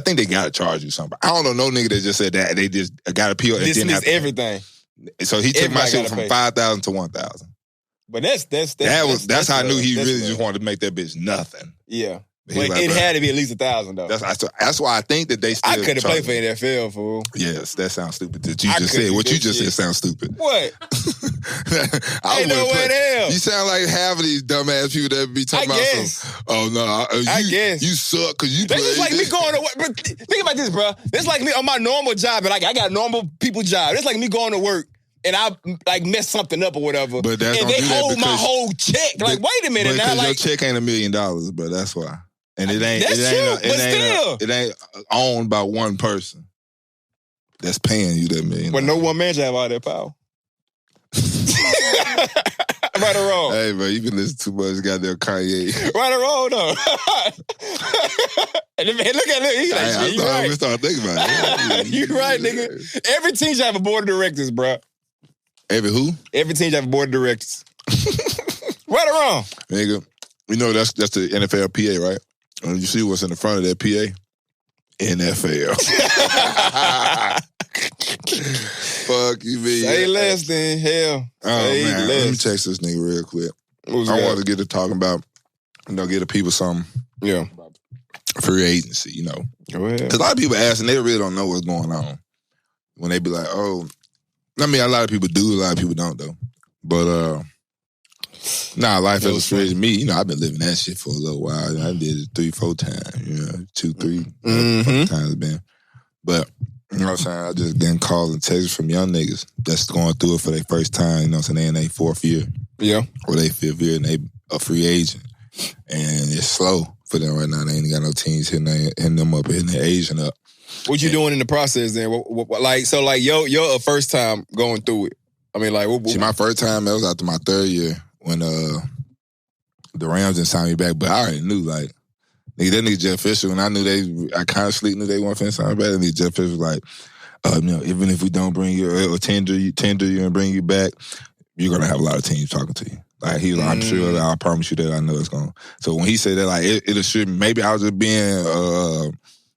think they gotta charge you something. I don't know no nigga that just said that. They just got a PO. Dismiss everything. So he took my shit from 5,000 to 1,000. But that's how I knew he really just wanted to make that bitch nothing. Yeah. But like, it had to be at least 1,000 though. That's why I think that they still. I could have played for NFL, fool. Yes, that sounds stupid. That you just said what you just said sounds stupid. What? Ain't no way in hell. You sound like half of these dumbass people that be talking about some. Oh no, I guess you suck because you. That's just like me going to work. But think about this, bro. It's like me on my normal job, and I got normal people job. It's like me going to work. And I like mess something up or whatever. But and they hold my whole check. Like, wait a minute now. Like, your check ain't $1 million, but that's why. And it ain't. It ain't owned by one person that's paying you that $1 million. But no one man should have all that power. Right or wrong? Hey, bro, you been listening too much goddamn Kanye. Right or wrong, though? And look at him. He's like, shit, you right. I'm start thinking about it. You right, nigga. Every team should have a board of directors, bro. Every who? Every team should have a board of directors. Right or wrong? Nigga, you know that's the NFL PA, right? And you see what's in the front of that PA? NFL. Fuck you, man. Say less than hell. Say man. less. Let me text this nigga real quick. I want to get to talking about, get the people something. Yeah. Free agency, you know. Go ahead. Because a lot of people ask and they really don't know what's going on. When they be like, oh, I mean, a lot of people do, a lot of people don't, though. But, life as a free agent, me, you know, I've been living that shit for a little while. I did it 3-4 times, you know, 2-3 times been. But, you know what I'm saying, I just getting calls and texts from young niggas that's going through it for their first time, you know what I'm saying, they in their 4th year. Yeah. Or they 5th year and they a free agent. And it's slow for them right now. They ain't got no teams hitting them up, hitting their agent up. What you doing in the process then? You're a first time going through it. I mean, like... See, my first time, that was after my 3rd year when the Rams didn't sign me back. But I already knew, like, nigga, that nigga Jeff Fisher, when I kind of knew they weren't finna sign me back, and nigga Jeff Fisher was like, you know, even if we don't bring you, or tender you and bring you back, you're going to have a lot of teams talking to you. Like, he was like, I'm sure that I promise you that I know it's going to. So when he said that, like, it assured me, maybe I was just being...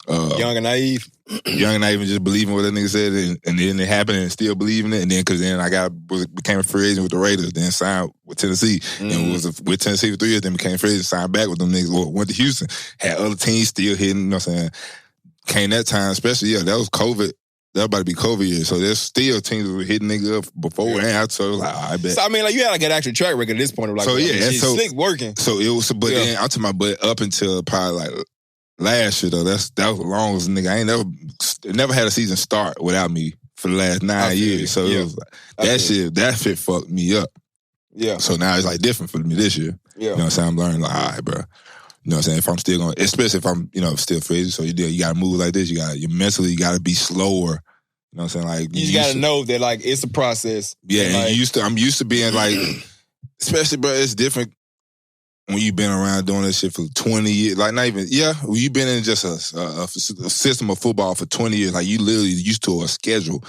young and naive. Young and naive and just believing what that nigga said, and then it happened and still believing it, and then because then I became a free agent with the Raiders, then signed with Tennessee, and was with Tennessee for 3 years, then became free agent, signed back with them niggas, or went to Houston, had other teams still hitting, you know what I'm saying? Came that time, especially, that was COVID. That was about to be COVID year, so there's still teams that were hitting niggas up before and after, so it was like, I bet. So, I mean, like, you had like an actual track record at this point of like, so yeah, it's slick working. So it was, but then I'm talking about, but up until probably like, last year though, that was the longest nigga. I ain't never had a season start without me for the last 9 years. So it was like, that shit fucked me up. Yeah. So now it's like different for me this year. Yeah. You know what I'm saying? I'm learning like, all right, bro. You know what I'm saying? If I'm still going, especially if I'm, still free agent, so you gotta move like this. You mentally you gotta be slower. You know what I'm saying? Like you just gotta know that like it's a process. Yeah, and like, I'm used to being like, especially bro, it's different. When you've been around doing this shit for 20 years, like not even, when you've been in just a system of football for 20 years, like you literally used to a schedule.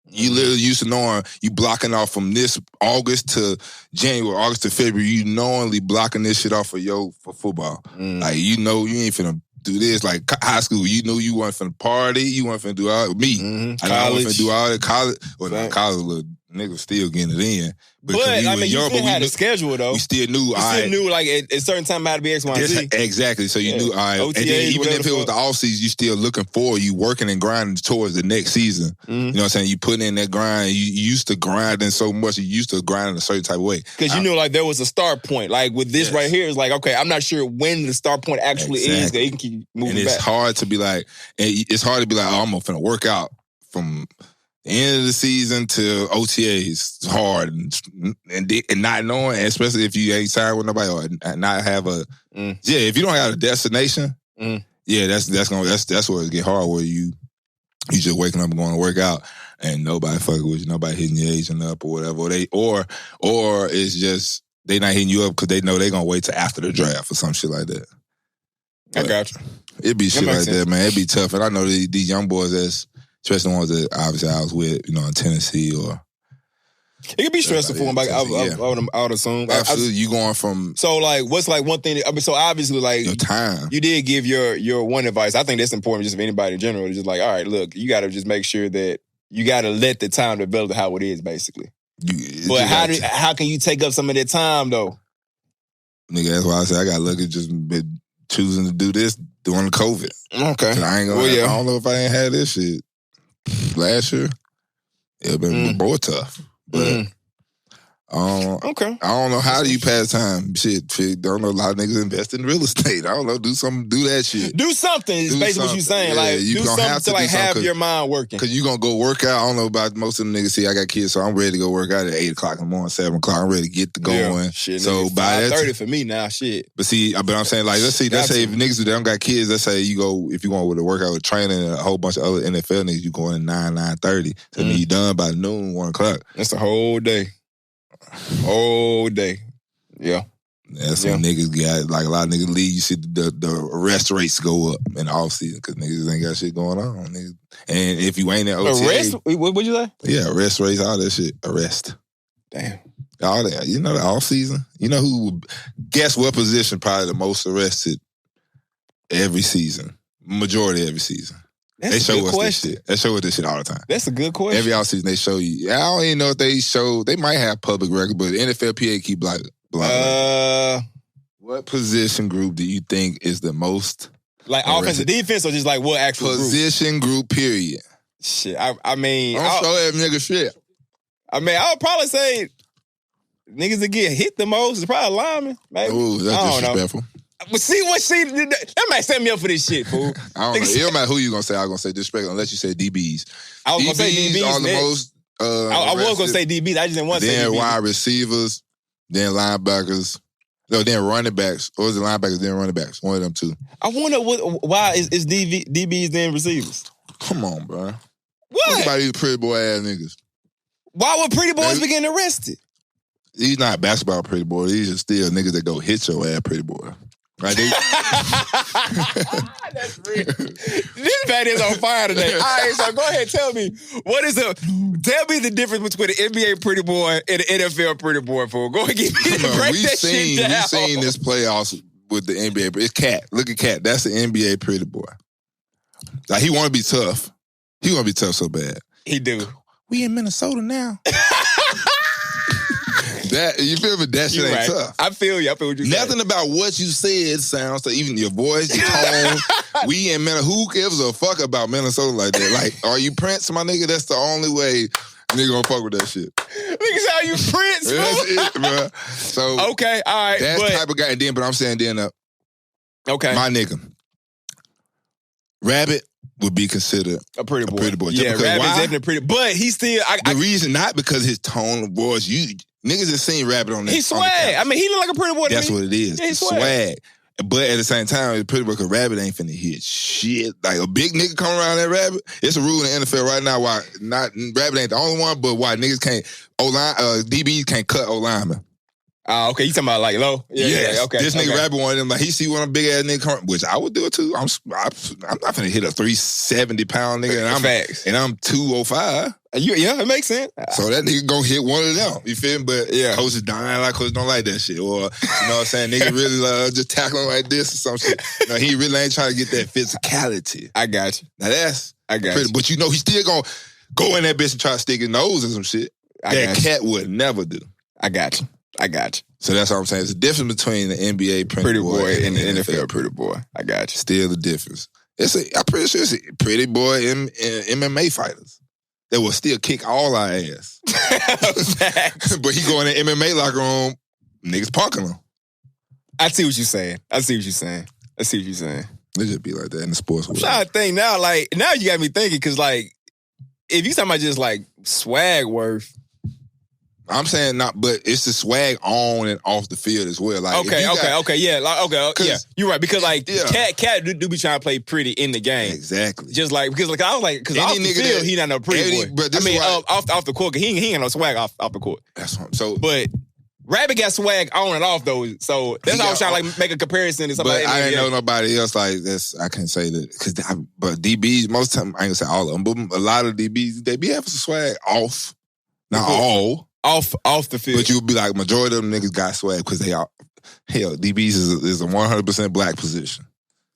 You literally used to knowing you blocking off from this August to January, August to February, you knowingly blocking this shit off for football. Like, you ain't finna do this. Like high school, you knew you weren't finna party, you weren't finna do all me. I wasn't finna do all that. College, well, college, little niggas still getting it in. But I mean, you still had a schedule though. We still knew. You knew like at a certain time it had to be X, Y, and Z. Exactly. So you knew. All right. OTAs, and then even if it was the off season, you still looking forward. You working and grinding towards the next season. You know what I'm saying? You putting in that grind. You used to grinding so much. You used to grind in a certain type of way. Because you knew like there was a start point. Like with this right here, it's like, okay, I'm not sure when the start point actually is. That you can keep moving and it's back. hard to be like, oh, I'm finna work out from the end of the season to OTAs. It's hard and not knowing, especially if you ain't signed with nobody or not have a if you don't have a destination, that's where it get hard, where you just waking up and going to work out and nobody fucking with you, nobody hitting your agent up or whatever, or it's just they not hitting you up because they know they gonna wait till after the draft or some shit like that. But I got you. It'd be shit like that, man. It'd be tough, and I know these young boys especially the ones that obviously I was with, in Tennessee or... It could be stressful for them, I would assume. Absolutely. You going from... So, like, what's, like, one thing... so, obviously, like... Your time. You did give your one advice. I think that's important just for anybody in general. It's just like, all right, look, you got to just make sure that you got to let the time develop how it is, basically. But how can you take up some of that time, though? Nigga, that's why I say I got lucky just been choosing to do this during the COVID. Okay. I ain't gonna... I don't know if I ain't had this shit last year. It would have been more tough. But Okay. I don't know how do you pass time. Shit. Don't know a lot of niggas invest in real estate. I don't know. Do that shit. Do something. Is basically what you're saying. Yeah, like you do something to like have your mind working. Because you gonna go work out. I don't know about most of them niggas. See, I got kids, so I'm ready to go work out at 8:00 in the morning, 7:00. I'm ready to get to going. Yeah, shit, so nigga, by 5:30 for me now. Shit. But see, I'm saying like let's say if niggas that don't got kids, let's say you go if you going with a workout with training and a whole bunch of other NFL niggas, you going at 9:30. So you done by noon, 1:00. That's the whole day. Whole day. Yeah. That's when niggas got, like a lot of niggas leave, you see the arrest rates go up in the off season because niggas ain't got shit going on. Niggas. And if you ain't at OTA. Arrest? What'd you say? Yeah, arrest rates, all that shit. Arrest. Damn. All that. You know the off season? You know who, guess what position probably the most arrested every season? Majority every season. That's they show a good us question. this shit. They show us this shit all the time. That's a good question. Every offseason they show you. I don't even know if they show. They might have public record, but the NFLPA keep like. What position group do you think is the most like offensive defense or just like what actual position group? Period. Shit. I mean, don't show that nigga shit. I mean, I would probably say niggas that get hit the most is probably linemen. Maybe. Ooh, that's disrespectful. But see that might set me up for this shit, fool. I don't know. It don't matter who you gonna say. I was gonna say disrespectful unless you say DBs. I was gonna say DBs are the most. I was gonna say DBs. I just didn't want to say DBs. Then wide receivers, then linebackers, no, then running backs. Or was it linebackers? Then running backs. One of them two. I wonder why is DBs then receivers? Come on, bro. What? Think about these pretty boy ass niggas. Why would pretty boys be getting arrested? These not basketball pretty boy. These are still niggas that go hit your ass pretty boy. Right? That's real. This man is on fire today. All right, so go ahead, tell me tell me the difference between the NBA pretty boy and the NFL pretty boy. Fool. Go ahead, break that shit down. We've seen this playoffs with the NBA. It's Cat. Look at Cat. That's the NBA pretty boy. Like he want to be tough. He want to be tough so bad. He do. We in Minnesota now. That you feel me? That shit ain't tough. I feel you. I feel what you're saying. Nothing about what you said sounds to even your voice, your tone. We in Minnesota. Who gives a fuck about Minnesota like that? Like, are you Prince, my nigga? That's the only way nigga gonna fuck with that shit. Niggas how you Prince, that's it, bro. So okay, all right. That's the type of guy. And then, but I'm saying then, okay, my nigga, Rabbit would be considered a pretty boy. Yeah, Rabbit's definitely pretty. But he's still. The reason not because his tone of voice. Niggas have seen Rabbit on that. He swag. I mean, he look like a pretty boy to That's me. what it is. Yeah, swag. But at the same time, it's pretty boy because Rabbit ain't finna hit shit. Like a big nigga come around that Rabbit. It's a rule in the NFL right now why Rabbit ain't the only one, but why niggas can't DBs can't cut O-linemen. Okay, you talking about like low? Yeah, okay. This nigga Rabbit one of them, like he see one of them big ass nigga come, which I would do it too. I'm not finna hit a 370-pound nigga and I'm 205. Yeah, it makes sense. So that nigga gonna hit one of them. You feel me? But coach is dying like coach don't like that shit. Or you know what I'm saying? Nigga really just tackling like this or some shit. No, he really ain't trying to get that physicality. I got you. Now that's pretty, but you know he still gonna go in that bitch and try to stick his nose in some shit. That Cat would never do. I got you. So that's what I'm saying. It's the difference between the NBA pretty boy and the NFL pretty boy. I got you. Still the difference. I'm pretty sure it's a pretty boy in MMA fighters that will still kick all our ass. But he go in the MMA locker room, niggas parking him. I see what you're saying. It just be like that in the sports world. I'm trying to think now. Like now, you got me thinking because like if you talking about just like swag worth. I'm saying not, but it's the swag on and off the field as well. Like okay, yeah, you're right because like Cat do be trying to play pretty in the game, exactly. Just like because like I was like because off the field he not no pretty boy. But off the court he ain't no swag off the court. That's what so. But Rabbit got swag on and off though, so that's how I was trying to like make a comparison to somebody. But I didn't know nobody else like this. I can't say that because but DBs most of the time I ain't gonna say all of them, but a lot of DBs they be having some swag off, not all. Off the field. But you would be like, majority of them niggas got swag because they are, hell, DBs is a 100% black position.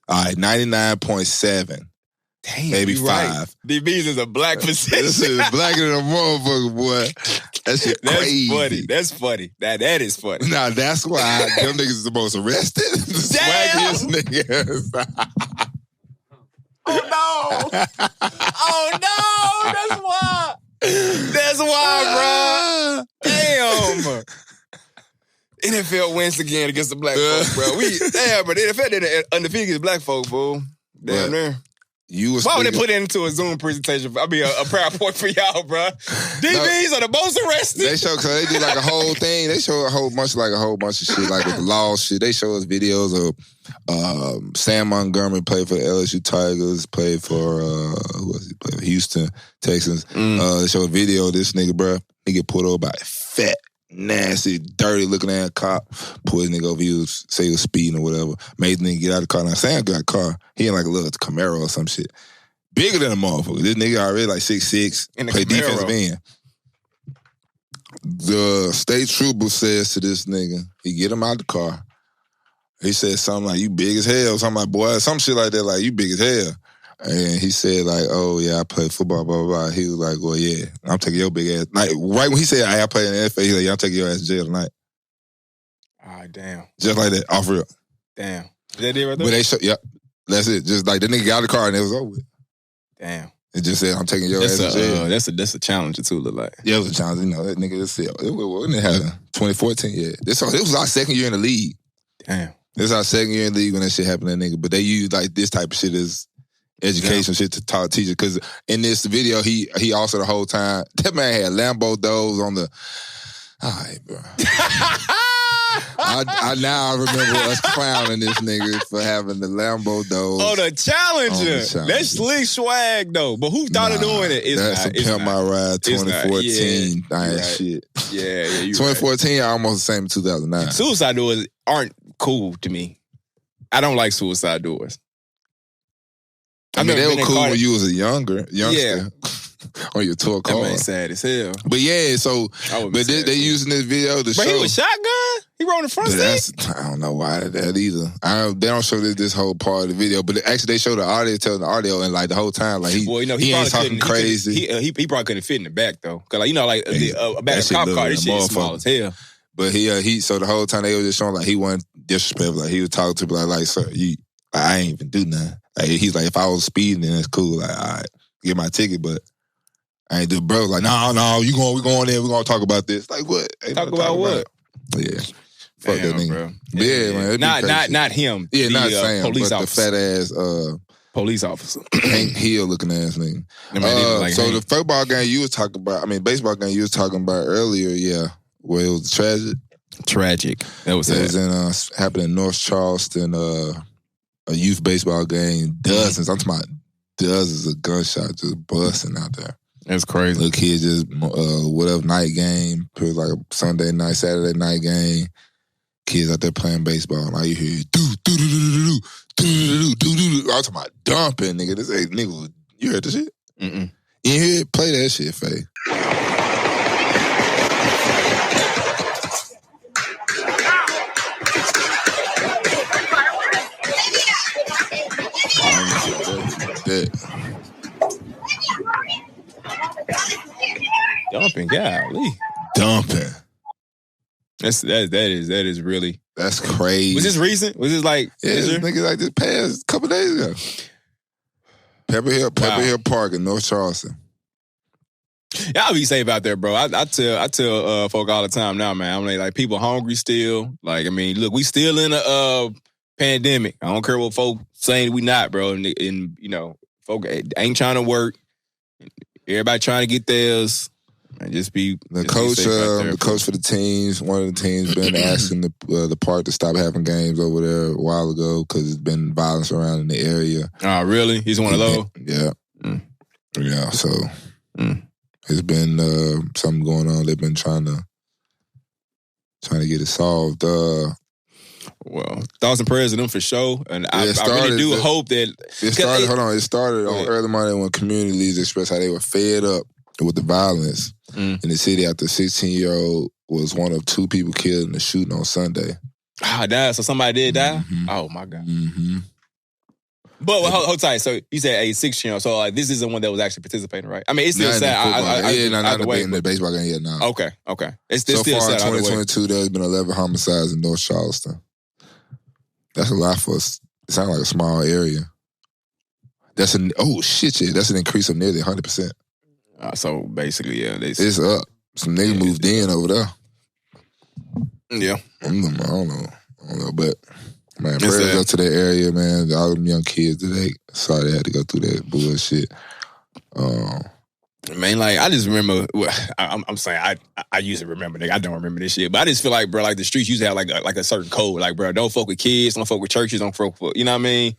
All right, 99.7. Damn, maybe 5. Right. DBs is a black position. This is blacker than a motherfucker, boy. That shit crazy. That's funny. That is funny. Nah, that's why them niggas is the most arrested. The swaggiest niggas. Oh, no. That's why. That's why, bro. Damn. NFL wins again against the black folks, bro. But the NFL did undefeated against black folk, fool. Damn there. Why would they put it into a Zoom presentation? I mean, a prayer point for y'all, bro. DBs are the most arrested. They show, cause they do like a whole thing. They show a whole bunch of shit, like with the law shit. They show us videos of Sam Montgomery played for the LSU Tigers, played for who was he? Played for Houston Texans. They show a video of this nigga, bro. He get pulled over by a fat, nasty, dirty looking ass cop. Pull his nigga over, say he was speeding or whatever. Made the nigga get out of the car. Now Sam got a car. He in like a little Camaro or some shit. Bigger than a motherfucker. This nigga already like 6'6", play defensive end. The state trooper says to this nigga, he get him out the car. He said something like, you big as hell. Something like, boy, some shit like that, like, you big as hell. And he said, like, oh, yeah, I play football, blah, blah, blah. He was like, well, yeah, I'm taking your big ass. Like, right when he said, I play in the NFL, he was like, yeah, I'm taking your ass to jail tonight. Ah, damn. Just like that, off real. Damn. Is that it right there? But they yep, that's it. Just like, the nigga got out of the car and it was over with. Damn. It just said, I'm taking your ass to jail. That's a challenge, too, look like. Yeah, it was a challenge. You know, that nigga just said, when it happened? 2014, yeah. This was our second year in the league. Damn. This is our second year in the league when that shit happened to that nigga. But they use, like, this type of shit as education shit to talk teachers. Because in this video, he also the whole time, that man had Lambo doors on the... All right, bro. I now remember us clowning this nigga for having the Lambo doors. Oh, the Challenger. That's slick swag, though. But who thought of doing it? That's a Pimp My Ride 2014 shit. Yeah, 2014, almost the same as 2009. Suicide doors aren't cool to me. I don't like suicide doors. I mean, they were cool when you was a youngster. Yeah. On your tour car. That man sad as hell. But yeah, so but they using this video to show. But he was shotgun? He rode in the front seat? I don't know why that either. They don't show this whole part of the video, but actually they show the audio, telling the audio, and like the whole time, like he ain't talking crazy. He probably couldn't fit in the back though, cause like a back cop car, this shit is small as hell. But he so the whole time they were just showing like he wasn't disrespectful, like he was talking to me like sir, I ain't even do nothing. Like he's like, if I was speeding, then it's cool. Like, all right, get my ticket, but I ain't do. Bro, like, no, we going there. We gonna talk about this. Like, what? Talk about what? Yeah, fuck that nigga. Bro. Yeah, man. Not him. Yeah, not Sam, police but officer. the fat ass police officer, Hank Hill looking ass nigga. So the football game you was talking about, baseball game you was talking about earlier, yeah, where it was tragic. That was in happened in North Charleston. A youth baseball game. Dozens. I'm talking about dozens of gunshots just busting out there. That's crazy. Little kids just whatever night game. It was like a Sunday night, Saturday night game. Kids out there playing baseball. And all you hear do. I'm talking about dumping, nigga. This ain't nigga. You heard this shit? Mm-mm. You hear it? Play that shit, Faye. Dumping, golly. Dumping. That is really. That's crazy. Was this recent? Was this like? Yeah, this nigga like this past couple days ago. Pepper Hill Park in North Charleston. Y'all be safe out there, bro. I tell folk all the time now, man. I'm like people hungry still. Like, I mean, look, we still in a pandemic. I don't care what folk saying we not, bro. And you know, folk ain't trying to work. Everybody trying to get theirs. And just be the coach for the teams. One of the teams been asking the park to stop having games over there a while ago because there's been violence around in the area. Oh, really? He's one of those. Yeah, yeah. So it's been something going on. They've been trying to get it solved. Well, thoughts and prayers to them for sure. And I really do hope that it started. It started on early morning when community leaders expressed how they were fed up with the violence in the city after a 16-year-old was one of two people killed in the shooting on Sunday. Ah, so somebody did die? Mm-hmm. Oh, my God. Mm-hmm. But hold tight. So you said a 16-year-old. So like this isn't one that was actually participating, right? I mean, it's still sad. Not in the baseball game yet now. Okay. It's so still far sad. in 2022, there's been 11 homicides in North Charleston. That's a lot for us. It sounds like a small area. That's an increase of nearly 100%. So basically, yeah, it's up. Some nigga moved in over there. Yeah. I don't know, but man, prayers up to that area, man. All them young kids today. Sorry they had to go through that bullshit. Man, like, I just remember, I'm saying, I used to remember, nigga. I don't remember this shit. But I just feel like, bro, like, the streets used to have, like a certain code. Like, bro, don't fuck with kids, don't fuck with churches, don't fuck with, you know what I mean?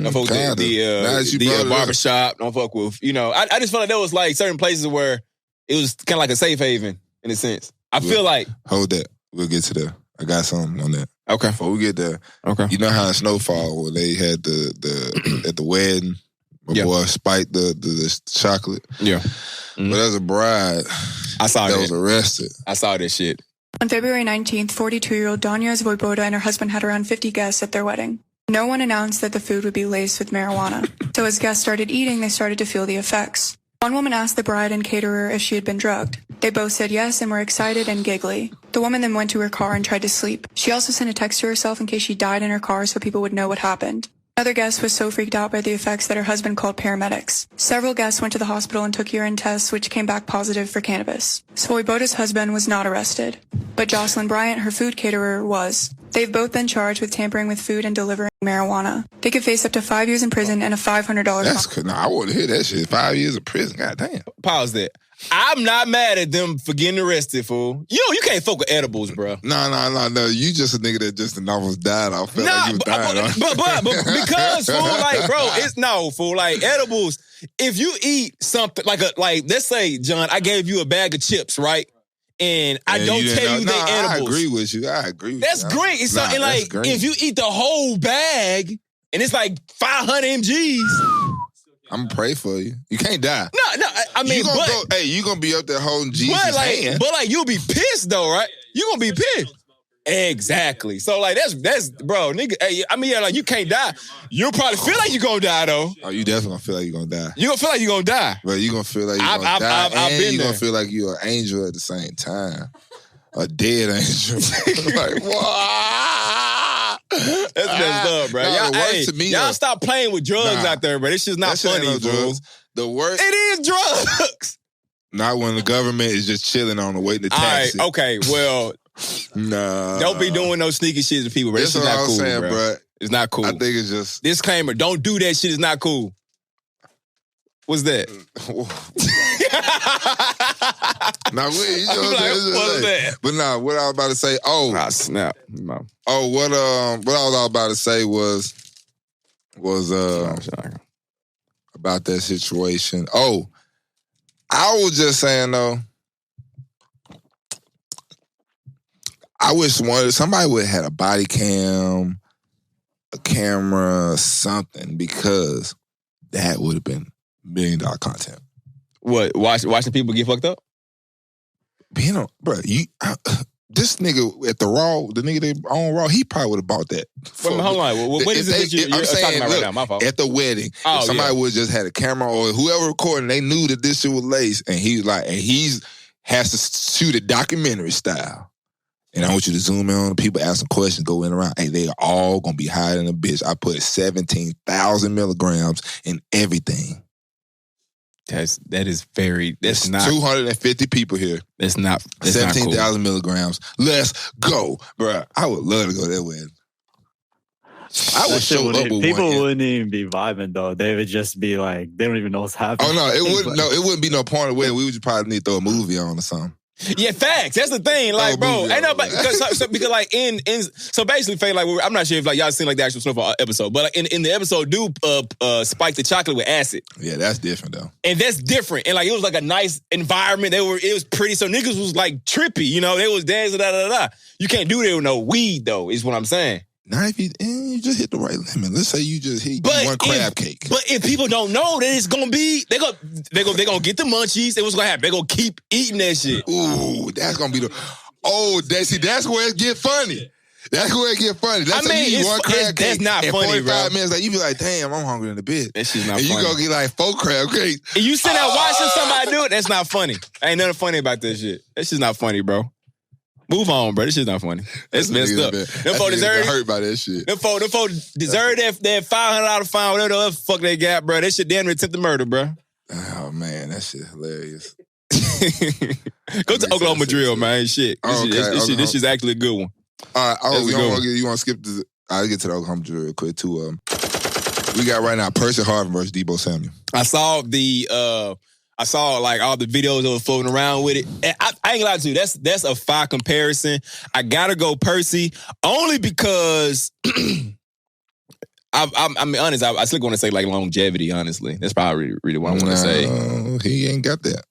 Don't fuck with the barbershop, don't fuck with, you know. I just feel like there was, like, certain places where it was kind of like a safe haven, in a sense. I feel like... Hold that. We'll get to that. I got something on that. Okay. Before we get there, okay. You know how in Snowfall, when they had the at the wedding, my boy spiked the chocolate. Yeah. But as a bride, I saw that was arrested. I saw this shit. On February 19th, 42-year-old Danya Zvoyboda and her husband had around 50 guests at their wedding. No one announced that the food would be laced with marijuana. So as guests started eating, they started to feel the effects. One woman asked the bride and caterer if she had been drugged. They both said yes and were excited and giggly. The woman then went to her car and tried to sleep. She also sent a text to herself in case she died in her car so people would know what happened. Another guest was so freaked out by the effects that her husband called paramedics. Several guests went to the hospital and took urine tests, which came back positive for cannabis. Svoboda's husband was not arrested, but Jocelyn Bryant, her food caterer, was. They've both been charged with tampering with food and delivering marijuana. They could face up to 5 years in prison and a $500 fine. That's good. No, I wouldn't hear that shit. 5 years in prison. God damn. Pause that. I'm not mad at them for getting arrested, fool. You can't fuck with edibles, bro. No. You just a nigga that just almost died. I felt like you was dying. But because, fool, like, bro, it's no, fool. Like, edibles, if you eat something, like, let's say, John, I gave you a bag of chips, right? And I don't tell you they edibles. I agree with you. That's great. It's something like, if you eat the whole bag, and it's like 500 mgs... I'm gonna pray for you. You can't die. No, I mean, you gonna be up there holding Jesus' hand. But like, you'll be pissed though, right? You gonna be pissed. Exactly. So like, that's bro, nigga. Hey, I mean, yeah, like you can't die. You'll probably feel like you're gonna die though. Oh, you definitely gonna feel like you're gonna die. You gonna feel like you're gonna die. But you gonna feel like you're gonna die, and you're gonna feel like you're an angel at the same time. A dead angel. Like, what? That's messed up, bro. Y'all stop playing with drugs out there, bro. This shit's not funny, bro. The worst. It is drugs. Not when the government is just chilling on the waiting to tax it. All right, okay, well, nah. Don't be doing no sneaky shit to people, bro. This is not cool, saying, bro. It's not cool. I think it's just... Disclaimer, don't do that shit. It's not cool. What's that? Nah, you know what's that? But nah, what I was about to say, snap. What I was about to say was about that situation. Oh, I was just saying though, I wish somebody would have had a body cam, a camera, something, because that would have been $1 million content. What? Watching people get fucked up? This nigga at the Raw, the nigga they on Raw, he probably would have bought that. Hold on. What is it that you're talking about right now? My fault. At the wedding, if somebody would have just had a camera or whoever recording, they knew that this shit was laced, and he's has to shoot it documentary style. And I want you to zoom in on the people, ask some questions, go in around. Hey, they are all gonna be higher than a bitch. I put 17,000 milligrams in everything. That's not 250 people here. That's not 17,000 milligrams. Let's go, bro. I would love to go that way. I would show up with people wouldn't even be vibing though. They would just be like, they don't even know what's happening. Oh no, it wouldn't be no point of wedding. We would probably need to throw a movie on or something. Yeah, facts. That's the thing. Like, bro, ain't nobody because like so basically, Faye, like I'm not sure if like y'all seen like the actual Snowfall episode, but like in the episode, dude spiked the chocolate with acid. Yeah, that's different though. And that's different. And like it was like a nice environment. It was pretty. So niggas was like trippy, you know. They was dancing, da. You can't do that with no weed though. Is what I'm saying. Not if you just hit the right limit. Let's say you just hit one crab cake. But if people don't know that it's gonna be, they gonna get the munchies. They what's gonna happen? They gonna keep eating that shit. Ooh, that's gonna be that's where it get funny. That's where it get funny. That's you eat one crab cake. That's not in funny, 45 bro. minutes, like you be like, damn, I'm hungry in the bit. That shit's not funny. And you gonna get like 4 crab cakes. And you sit there watching somebody do it. That's not funny. Ain't nothing funny about that shit. That shit's not funny, bro. Move on, bro. This shit's not funny. It's messed up. Them folks deserve hurt by that shit. Them folks deserve that $500 fine, whatever the fuck they got, bro. That shit damn near attempted murder, bro. Oh, man, that shit hilarious. Go to Oklahoma drill, man. Shit. This is actually a good one. All right. You want to skip this? I'll get to the Oklahoma drill real quick, too. We got right now Percy Harvin versus Deebo Samuel. I saw like all the videos that were floating around with it. And I ain't gonna lie to you, that's a fire comparison. I gotta go Percy only because I'm honest. I still want to say like longevity. Honestly, that's probably really what I want to say. He ain't got that.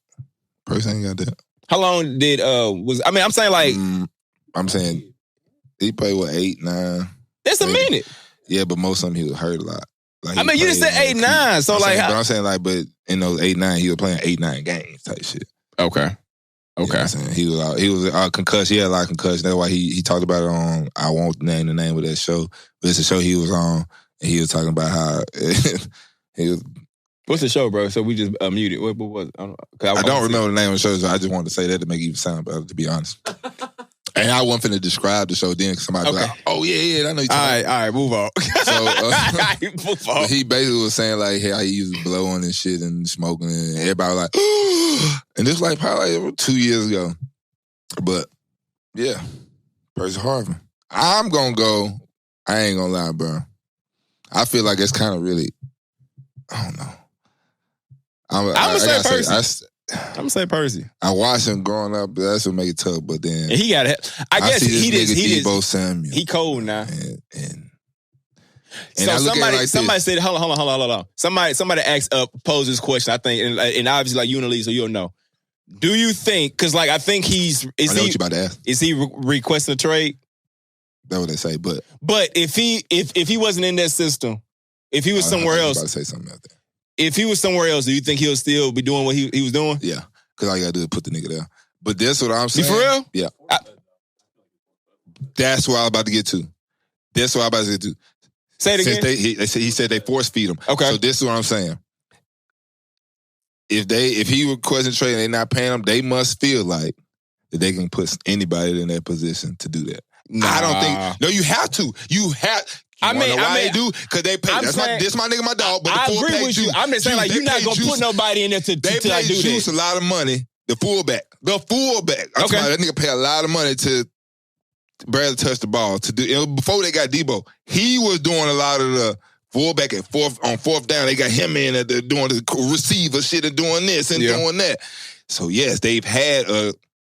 Percy ain't got that. How long did I'm saying like I'm saying he played what 8, 9. That's a minute. Yeah, but most of them he was hurt a lot. Like I mean, you just said 8, 9. So I'm saying but in those 8, 9, he was playing 8, 9 games type shit. Okay. You know what I'm saying? He was concussed. He had a lot of concussion. That's why he talked about it on. I won't name the name of that show, but it's a show he was on, and he was talking about how he was. What's the show, bro? So we just muted. What was it? I don't remember the name of the show, so I just wanted to say that to make it even sound better, to be honest. And I wasn't finna describe the show then because somebody was like, oh, yeah, I know you're talking about. All right, move on. So, move on. He basically was saying, like, how he used blowing and shit and smoking, and everybody was like, and this was like probably like 2 years ago. But, yeah, Percy Harvin. I'm gonna go, I ain't gonna lie, bro. I feel like it's kind of really, I don't know. I'm gonna say Percy. I'm gonna say Percy. I watched him growing up, but that's what make it tough. But then and he got it. I guess he Deebo Samuel. He cold now. And so somebody said, hold on. Somebody asked posed this question. I think, and obviously like you and Elise, so you'll know. Do you think? Because like I think what you about to ask. Is he requesting a trade? That's what they say. But if he wasn't in that system, if he was somewhere else, about to say something out there. If he was somewhere else, do you think he'll still be doing what he was doing? Yeah, because all you gotta do is put the nigga there. But that's what I'm saying. You for real? Yeah. That's what I was about to get to. That's what I was about to get to. Say it again. He said they force feed him. Okay. So this is what I'm saying. If he requesting trade and they not paying him, they must feel like that they can put anybody in that position to do that. Nah. I don't think. No, you have to. You have. They do? Because they pay. This my nigga, my dog. But I agree with you. I'm just saying, like, you're not going to put nobody in there to they pay Juice a lot of money. The fullback. I'm talking about that nigga pay a lot of money to barely touch the ball. Before they got Deebo, he was doing a lot of the fullback on fourth down. They got him in doing the receiver shit and doing this and doing that. So, yes, they've had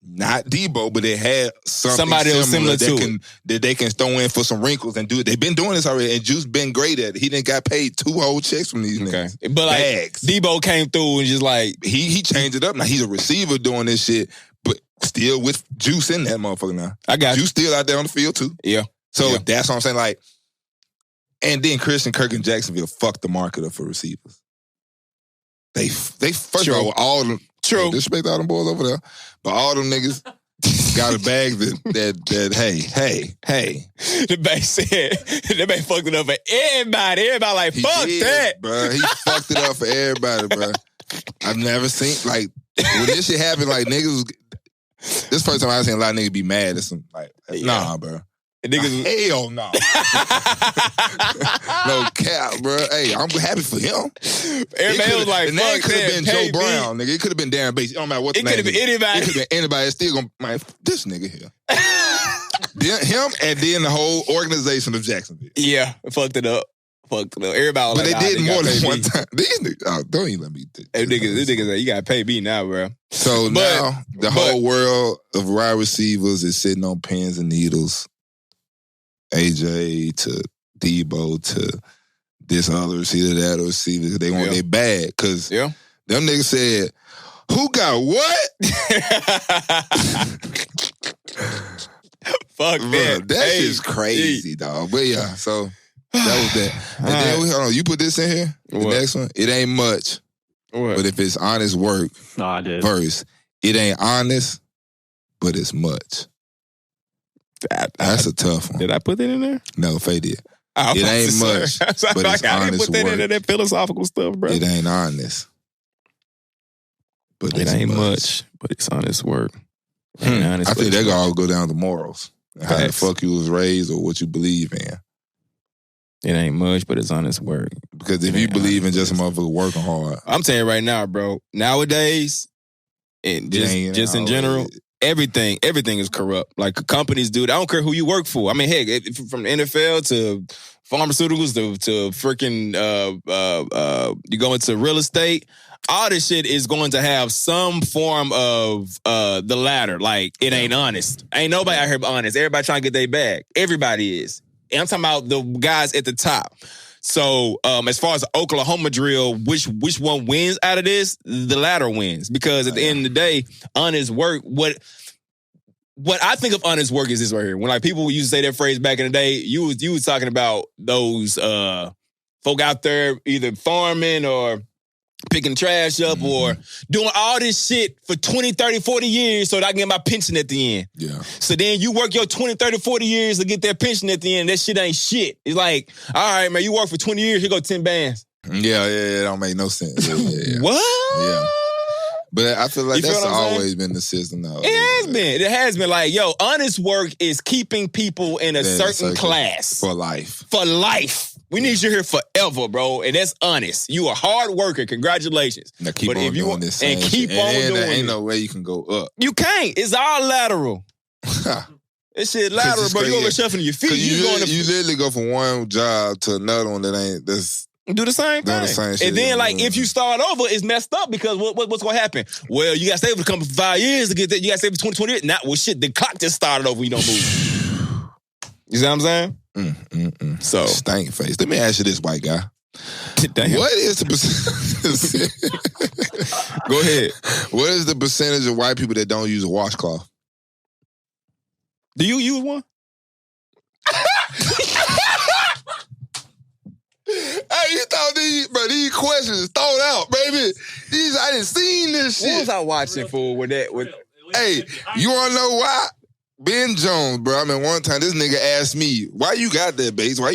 not Deebo, but they had somebody similar to that they can throw in for some wrinkles and do it. They've been doing this already, and Juice been great at it. He didn't got paid 2 whole checks from these niggas. But like Deebo came through and just like he changed it up. Now he's a receiver doing this shit, but still with Juice in that motherfucker now. I got Juice still out there on the field too. Yeah. So that's what I'm saying. Like, and then Christian Kirk and Jacksonville fucked the market up for receivers. They first of all them. True. Disrespect all them boys over there. But all them niggas got a bag that hey. The bag fucked it up for everybody. Everybody like, fuck that. Bro. He fucked it up for everybody, bro. I've never seen, like, when this shit happened, like, niggas, this first time I've seen a lot of niggas be mad at some, like, nah, bro. Niggas, hell no. No cap, bro. Hey, I'm happy for him. Everybody was like, the name could have been Joe Brown, nigga. It could have been Darren Bates. It don't matter what the name is. It could have been anybody. It could have been anybody. It's still gonna, this nigga here. Him and then the whole organization of Jacksonville. Yeah, fucked it up. Everybody was but like, they did more than one time. These niggas, don't even let me. This niggas like, you gotta pay me now, bro. So now the whole world of wide receivers is sitting on pins and needles. AJ to Deebo to this other receiver, that receiver. They want their bag because them niggas said, who got what? Fuck that. That shit's crazy, dog. But yeah, so that was that. And then hold on, you put this in here? The next one? It ain't much. What? But if it's honest work, I did. Verse, it ain't honest, but it's much. That's a tough one. Did I put that in there? No, Faye did. It ain't much, but it's I didn't honest put that work. into that philosophical stuff, bro. It ain't honest, but it ain't much, but it's honest work. I think that all go down to morals, and how the fuck you was raised or what you believe in. It ain't much, but it's honest work. Because if you believe in just a motherfucker working hard. I'm telling you right now, bro. Nowadays, and just in general, everything is corrupt. Like companies do. I don't care who you work for. I mean, heck, from the NFL to pharmaceuticals to freaking you go into real estate. All this shit is going to have some form of the latter. Like, it ain't honest. Ain't nobody out here honest. Everybody trying to get their bag. Everybody is. And I'm talking about the guys at the top. So, as far as the Oklahoma drill, which one wins out of this? The latter wins. Because at the end of the day, honest work, what I think of honest work is this right here. When like people used to say that phrase back in the day, you was talking about those folk out there either farming or picking trash up or doing all this shit for 20, 30, 40 years so that I can get my pension at the end. Yeah. So then you work your 20, 30, 40 years to get that pension at the end. That shit ain't shit. It's like, all right, man, you work for 20 years, here go 10 bands. Yeah, it don't make no sense. Yeah. What? Yeah. But I feel like that's always been the system though. It has been like, yo, honest work is keeping people in a certain class. For life. For life. We need you here forever, bro. And that's honest. You a hard worker. Congratulations. Now keep on doing this and keep shit. on doing there ain't it. no way you can go up. You can't. It's all lateral. This shit lateral, bro. You over shuffling your feet. You literally go from one job to another one that's do the same thing. Shit. And then, like, if you start over, it's messed up because what's going to happen? Well, you got to stay for the company for 5 years to get that. You got to stay for 20 years. Well, shit, the clock just started over. You don't move. You see what I'm saying? So stank face. Let me ask you this, white guy. Damn. What is the percentage? Go ahead. What is the percentage of white people that don't use a washcloth? Do you use one? Hey, you thought these questions thrown out, baby. I didn't seen this shit. What was I watching for with that? Hey, you wanna know why? Ben Jones, bro. I mean, one time this nigga asked me, "Why you got that base? Why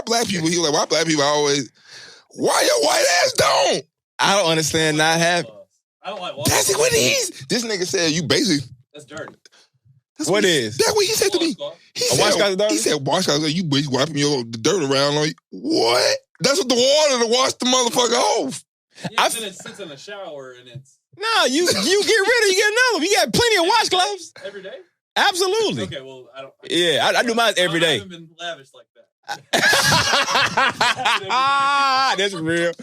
black people?" He was like, "Why black people always? Why your white ass don't?" I don't understand not having. I don't like. That's what he's. This nigga said you basically. That's dirty. What is? That's what he said to me. He said washcloth. You wiping the dirt around on you. What? That's what the water to wash the motherfucker off. Yeah, then it sits in the shower and it's. No, you get rid of it, you get another one. You got plenty of washcloths. Every day? Absolutely. Okay, well, I don't. Yeah, I do mine every day. I haven't been lavish like that. That's real.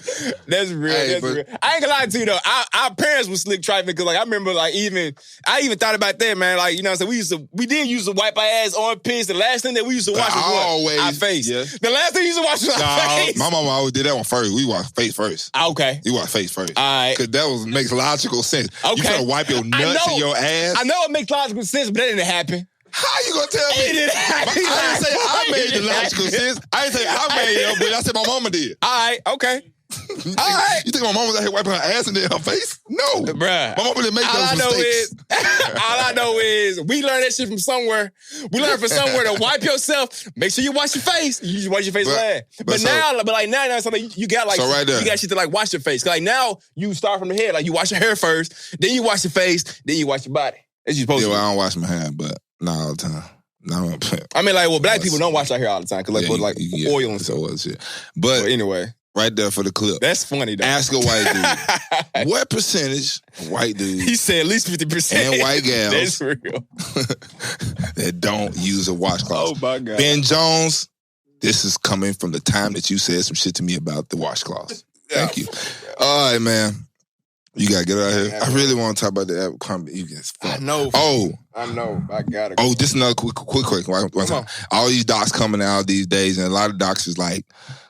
That's real. Hey, That's real. I ain't gonna lie to you though. Our parents were slick trifling because like I remember like I even thought about that, man. Like, you know what I'm saying? We did use to wipe our ass armpits. The last thing that we used to wash was what? Our face. Yes. The last thing we used to wash was our face. My mama always did that one first. We wash face first. Okay. You wash face first. All right. Because that makes logical sense. Okay. You trying to wipe your nuts and your ass. I know it makes logical sense, but that didn't happen. How you gonna tell me? It didn't happen. I didn't say I made the logical sense. I didn't say I made it, but I said my mama did. All right, okay. All right. You think my mama was out here wiping her ass and then her face? No. Bruh. My mama didn't make those mistakes. All I know is we learned that shit from somewhere. We learned from somewhere to wipe yourself. Make sure you wash your face. You just wash your face last. But now you got like, so right there. You got shit to like wash your face. Like now you start from the head. Like you wash your hair first, then you wash your face, then you wash your body. As you supposed to. Well, I don't wash my hair, but not all the time. No, I mean, like, well, black people don't wash our hair all the time because, like, oil and so stuff. But anyway, right there for the clip. That's funny, though. Ask a white dude. What percentage of white dudes? He said at least 50%. And white gals. That's real. that don't use a washcloth. Oh, my God. Ben Jones, this is coming from the time that you said some shit to me about the washcloths. Thank you. All right, man. You gotta get out of here. I really want to talk about the Abercrombie. I know. I know. I gotta go. Oh, this is another quick. One time. All these docs coming out these days, and a lot of docs is like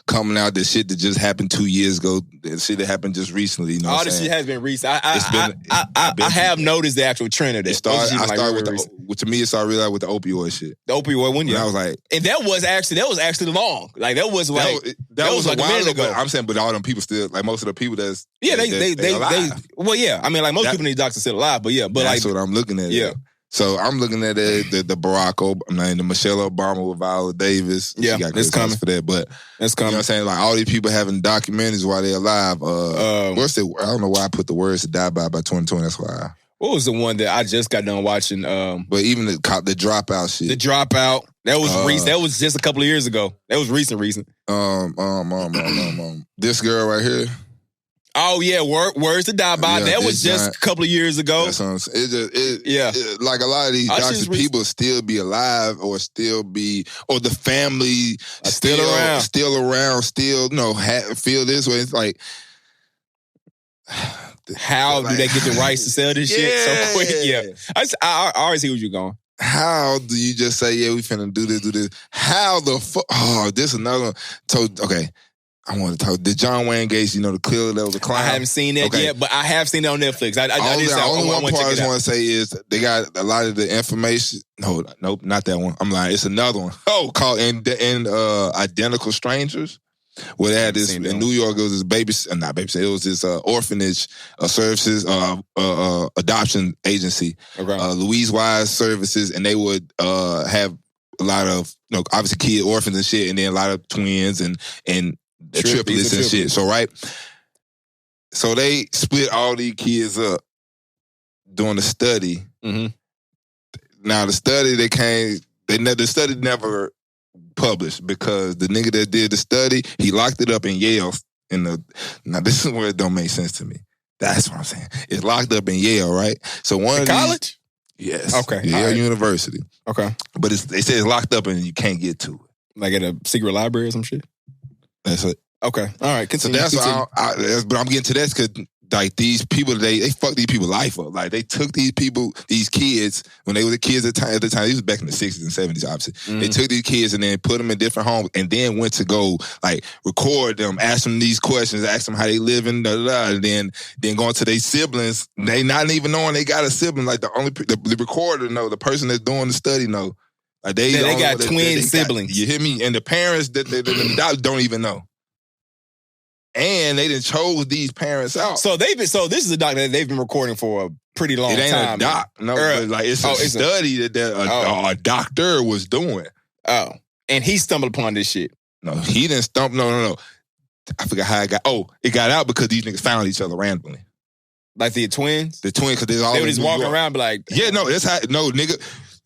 coming out the shit that just happened 2 years ago, the shit that happened just recently. You know, all this shit has been recent. I have noticed the actual trend of this. I started with to me, it started really with the opioid shit. The opioid one, yeah. And I was like, and that was actually long. Like that was like that was like a minute ago. I'm saying, but all them people still, like most of the people that's they well, yeah. I mean, like most people in these docs are still alive, but yeah, but that's like what I'm looking at. Yeah. So I'm looking at the Barack Obama, the Michelle Obama with Viola Davis. Yeah, it's coming for that, but it's coming. You know what I'm saying? Like all these people having documentaries while they're alive. I don't know why I put the words to die by 2020. That's why. What was the one that I just got done watching? But even the dropout shit. The Dropout. That was recent. That was just a couple of years ago. That was recent. This girl right here. Oh yeah, Words to Die By. That was just a couple of years ago. That's what I'm saying. It, like a lot of these doctors, people still be alive or still be, or the family still around, still feel this way. It's like, how do they get the rights to sell this shit so quick? Yeah, I already see where you're going. How do you just say, yeah, we finna do this? How the fuck? Oh, this another one. So, okay. I want to talk. Did Jon Maine Gacy, the clearly that was a clown? I haven't seen that yet, but I have seen it on Netflix. The only one part I just want to say is they got a lot of the information. No, nope, not that one. I'm lying. It's another one. Oh, called Identical Strangers. Where they had this in New York. It was this it was this orphanage services adoption agency, Louise Wise Services, and they would have a lot of obviously kid orphans and shit, and then a lot of twins and triplets and shit. So so they split all these kids up doing the study. Mm-hmm. Now the study the study never published because the nigga that did the study, he locked it up in Yale. Now this is where it don't make sense to me. That's what I'm saying. It's locked up in Yale, right? So one of college? Yes. Okay. Yale University. Okay. But they say it's locked up and you can't get to it. Like at a secret library or some shit? That's it. Okay. All right. Continue. So that's but I'm getting to that because like these people they fucked these people life up. Like they took these kids when they were the kids at the time. This was back in the 60s and 70s, obviously. Mm-hmm. They took these kids and then put them in different homes and then went to go like record them, ask them these questions, ask them how they living, and then going to their siblings. They not even knowing they got a sibling. Like the recorder the person that's doing the study know. Like they got twin siblings. You hear me? And the parents that the doctors don't even know. And they done chose these parents out. So this is a doc that they've been recording for a pretty long time. It ain't a doc. No, but like it's a study that a doctor was doing. Oh. And he stumbled upon this shit. No, he didn't stumble. No. I forgot how it got. Oh, it got out because these niggas found each other randomly. Like the twins? The twins, because they were just walking around be like, yeah, no, that's how, no, nigga.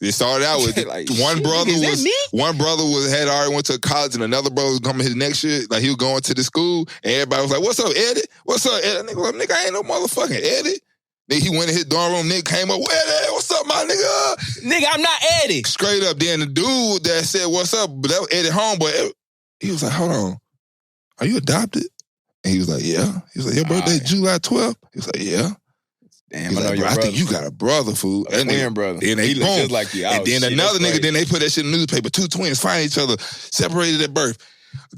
It started out with like, one brother had already went to college and another brother was coming his next year. Like he was going to the school and everybody was like, "What's up, Eddie? What's up, Eddie?" Nigga, I ain't no motherfucking Eddie. Then he went in his dorm room. Nigga came up, "Eddie, what's up, my nigga?" Nigga, I'm not Eddie. Straight up. Then the dude that said, "What's up?" But that was Eddie homeboy. He was like, "Hold on, are you adopted?" And he was like, "Yeah." He was like, "Your birthday July 12th?" He was like, "Yeah." Damn, I think you got a brother, fool. A twin brother. And they look just like you. And then another nigga, then they put that shit in the newspaper. Two twins find each other, separated at birth.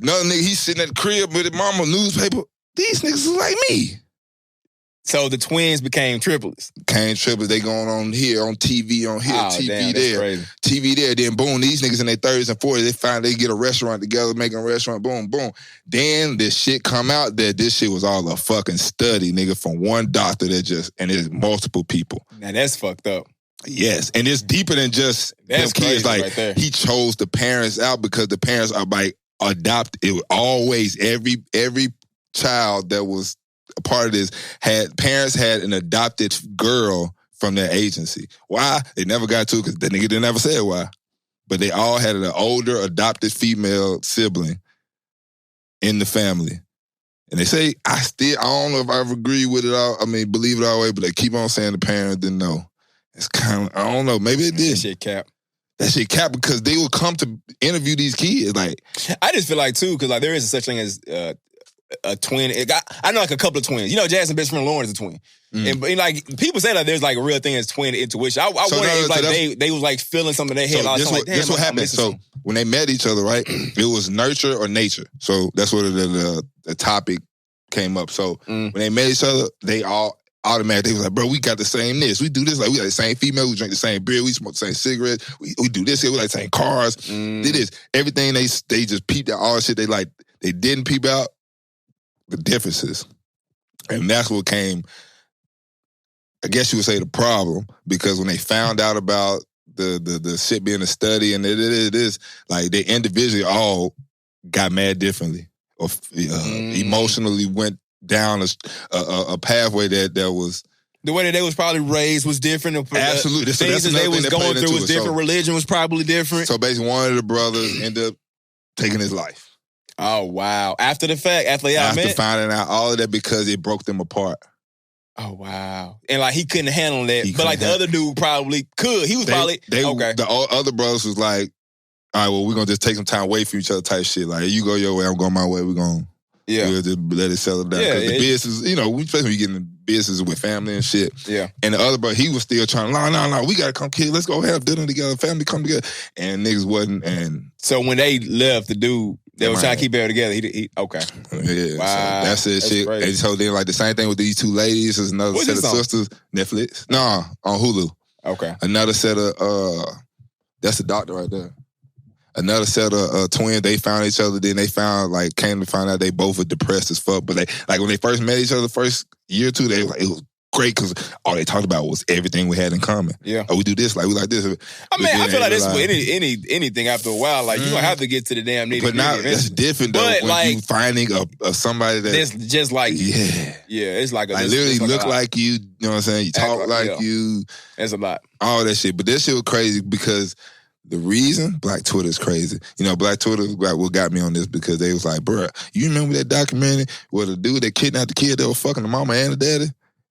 Another nigga, he's sitting at the crib with his mama, newspaper. These niggas is like me. So the twins became triplets. They going on here, on TV, on here, TV damn, there. Crazy. TV there. Then boom, these niggas in their 30s and 40s, they get a restaurant together, making a restaurant, boom, boom. Then this shit come out that this shit was all a fucking study, nigga, from one doctor and it's multiple people. Now that's fucked up. Yes, and it's deeper than just them kids. Like right he chose the parents out because the parents are like adopt. It was always every child that was a part of this parents had an adopted girl from their agency. Why? They never got to it because the nigga didn't ever say why. But they all had an older adopted female sibling in the family. And they say, I don't know if I ever agree with it all. I mean, believe it all the way, but they keep on saying the parents didn't know. It's kind of, I don't know, maybe it did. That shit cap because they would come to interview these kids. Like, I just feel like too, because like there is such thing as a twin. I know like a couple of twins. You know, Jasmine's best friend Lauren is a twin. And like people say like there's like a real thing as twin intuition. I wonder if like they was like feeling something in their head. So this what happened. So when they met each other, right, it was nurture or nature. So that's what the topic came up. So when they met each other, they all automatically was like, bro, we got the same this. We do this. Like we got the same female. We drink the same beer. We smoke the same cigarettes. We do this here. We like the same cars. Did this. Everything they just peeped out all the shit they didn't peep out the differences. And that's what came, I guess you would say, the problem, because when they found out about the shit being a study and it is, like they individually all got mad differently or emotionally went down a pathway that was The way that they was probably raised was different. Absolutely. The things that they was going through was different. Religion was probably different. So basically, one of the brothers ended up taking his life. Oh, wow. After the fact, after y'all met? After finding out all of that because it broke them apart. Oh, wow. And like, he couldn't handle that. But like, the other dude probably could. He was okay. The other brothers was like, all right, well, we're going to just take some time away from each other type shit. Like, you go your way, I'm going my way. We'll just let it settle down. Because the business, especially when you get in business with family and shit. Yeah. And the other brother, he was still trying, no, we got to come, kid. Let's go have dinner together. Family come together. And niggas wasn't. And so when they left, the dude, they were trying to keep it together. He okay. Yeah. Wow. So that's it. That's shit. Crazy. And so then, like, the same thing with these two ladies. There's another set of sisters. Netflix? No, on Hulu. Okay. Another set of, that's the doctor right there. Another set of twins, they found each other, then they came to find out they both were depressed as fuck. But when they first met each other the first year or two, they were like, it was great because all they talked about was everything we had in common. Yeah. Oh, we do this, like we like this. I mean, I feel like this with anything after a while, like you don't have to get to the damn nitty-gritty. But now that's different though, when like, you finding a somebody that's just like you. Yeah, it's like literally look like you, you know what I'm saying? You talk like you. That's a lot. All that shit. But this shit was crazy because the reason Black Twitter is crazy. Black Twitter what got me on this because they was like, bruh, you remember that documentary where the dude that kidnapped the kid that was fucking the mama and the daddy?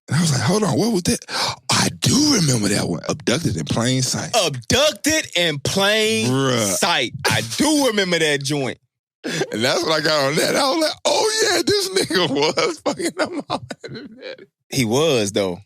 And I was like, hold on, what was that? I do remember that one. Abducted in plain sight. Abducted in plain sight. I do remember that joint. And that's what I got on that. I was like, oh yeah, this nigga was fucking the mama and the daddy. He was, though.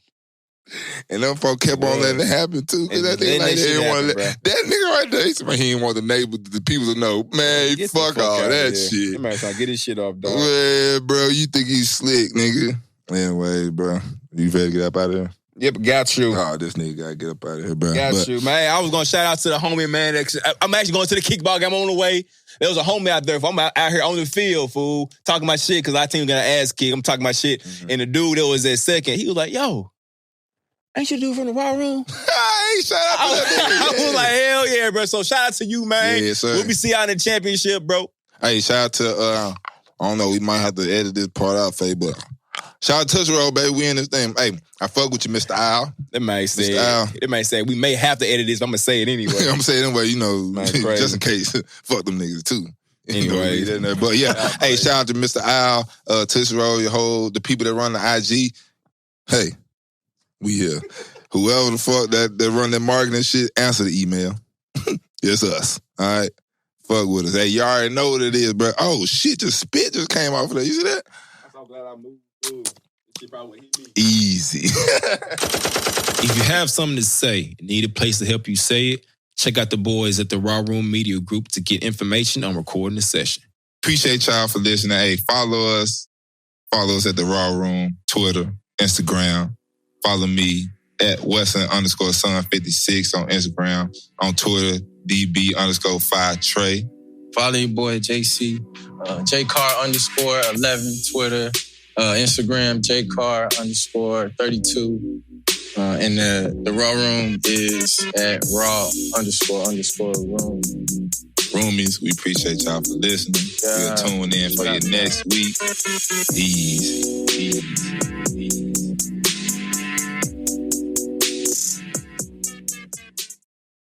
And them folk kept on letting it happen too. Cause that nigga they didn't want to that nigga right there, he didn't want the people to know. Man, fuck all that shit. That man trying to get his shit off, dog. Well, bro, you think he's slick, nigga. Anyway, bro. You ready to get up out of here? Yep, got you. Oh, this nigga gotta get up out of here, bro. Got you, man. I was gonna shout out to the homie, man. I'm actually going to the kickball game on the way. There was a homie out there. I'm out here on the field, fool, talking my shit because our team got an ass kick. I'm talking my shit. Mm-hmm. And the dude that was at second, he was like, yo, ain't you dude from the Raw Room? Hey, shout out to that nigga. I was like, hell yeah, bro. So shout out to you, man. Yeah, sir. We'll be seeing you in the championship, bro. Hey, shout out to, I don't know, we might have to edit this part out, Faye, but shout out to Touch Roll, baby. We in this thing. Hey, I fuck with you, Mr. Al. That might say we may have to edit this, but I'm going to say it anyway. I'm going to say it anyway, just in case. Fuck them niggas, too. Anyway. But yeah, hey, shout out to Mr. Al, Touch Roll, the people that run the IG. Hey, we here. Whoever the fuck that run that marketing shit, answer the email. It's us. All right? Fuck with us. Hey, you already know what it is, bro. Oh, shit, spit just came off of that. You see that? I'm so glad I moved. Ooh, this shit probably hit me. Easy. If you have something to say and need a place to help you say it, check out the boys at the Raw Room Media Group to get information on recording the session. Appreciate y'all for listening. Hey, follow us. Follow us at the Raw Room, Twitter, Instagram. Follow me at Wesson_Son56 on Instagram. On Twitter, DB_5Trey. Follow your boy JC, JCar_11 Twitter, Instagram JCar_32. And the Raw Room is at raw__room. Roomies, we appreciate y'all for listening. We'll tune in for your next week. Easy.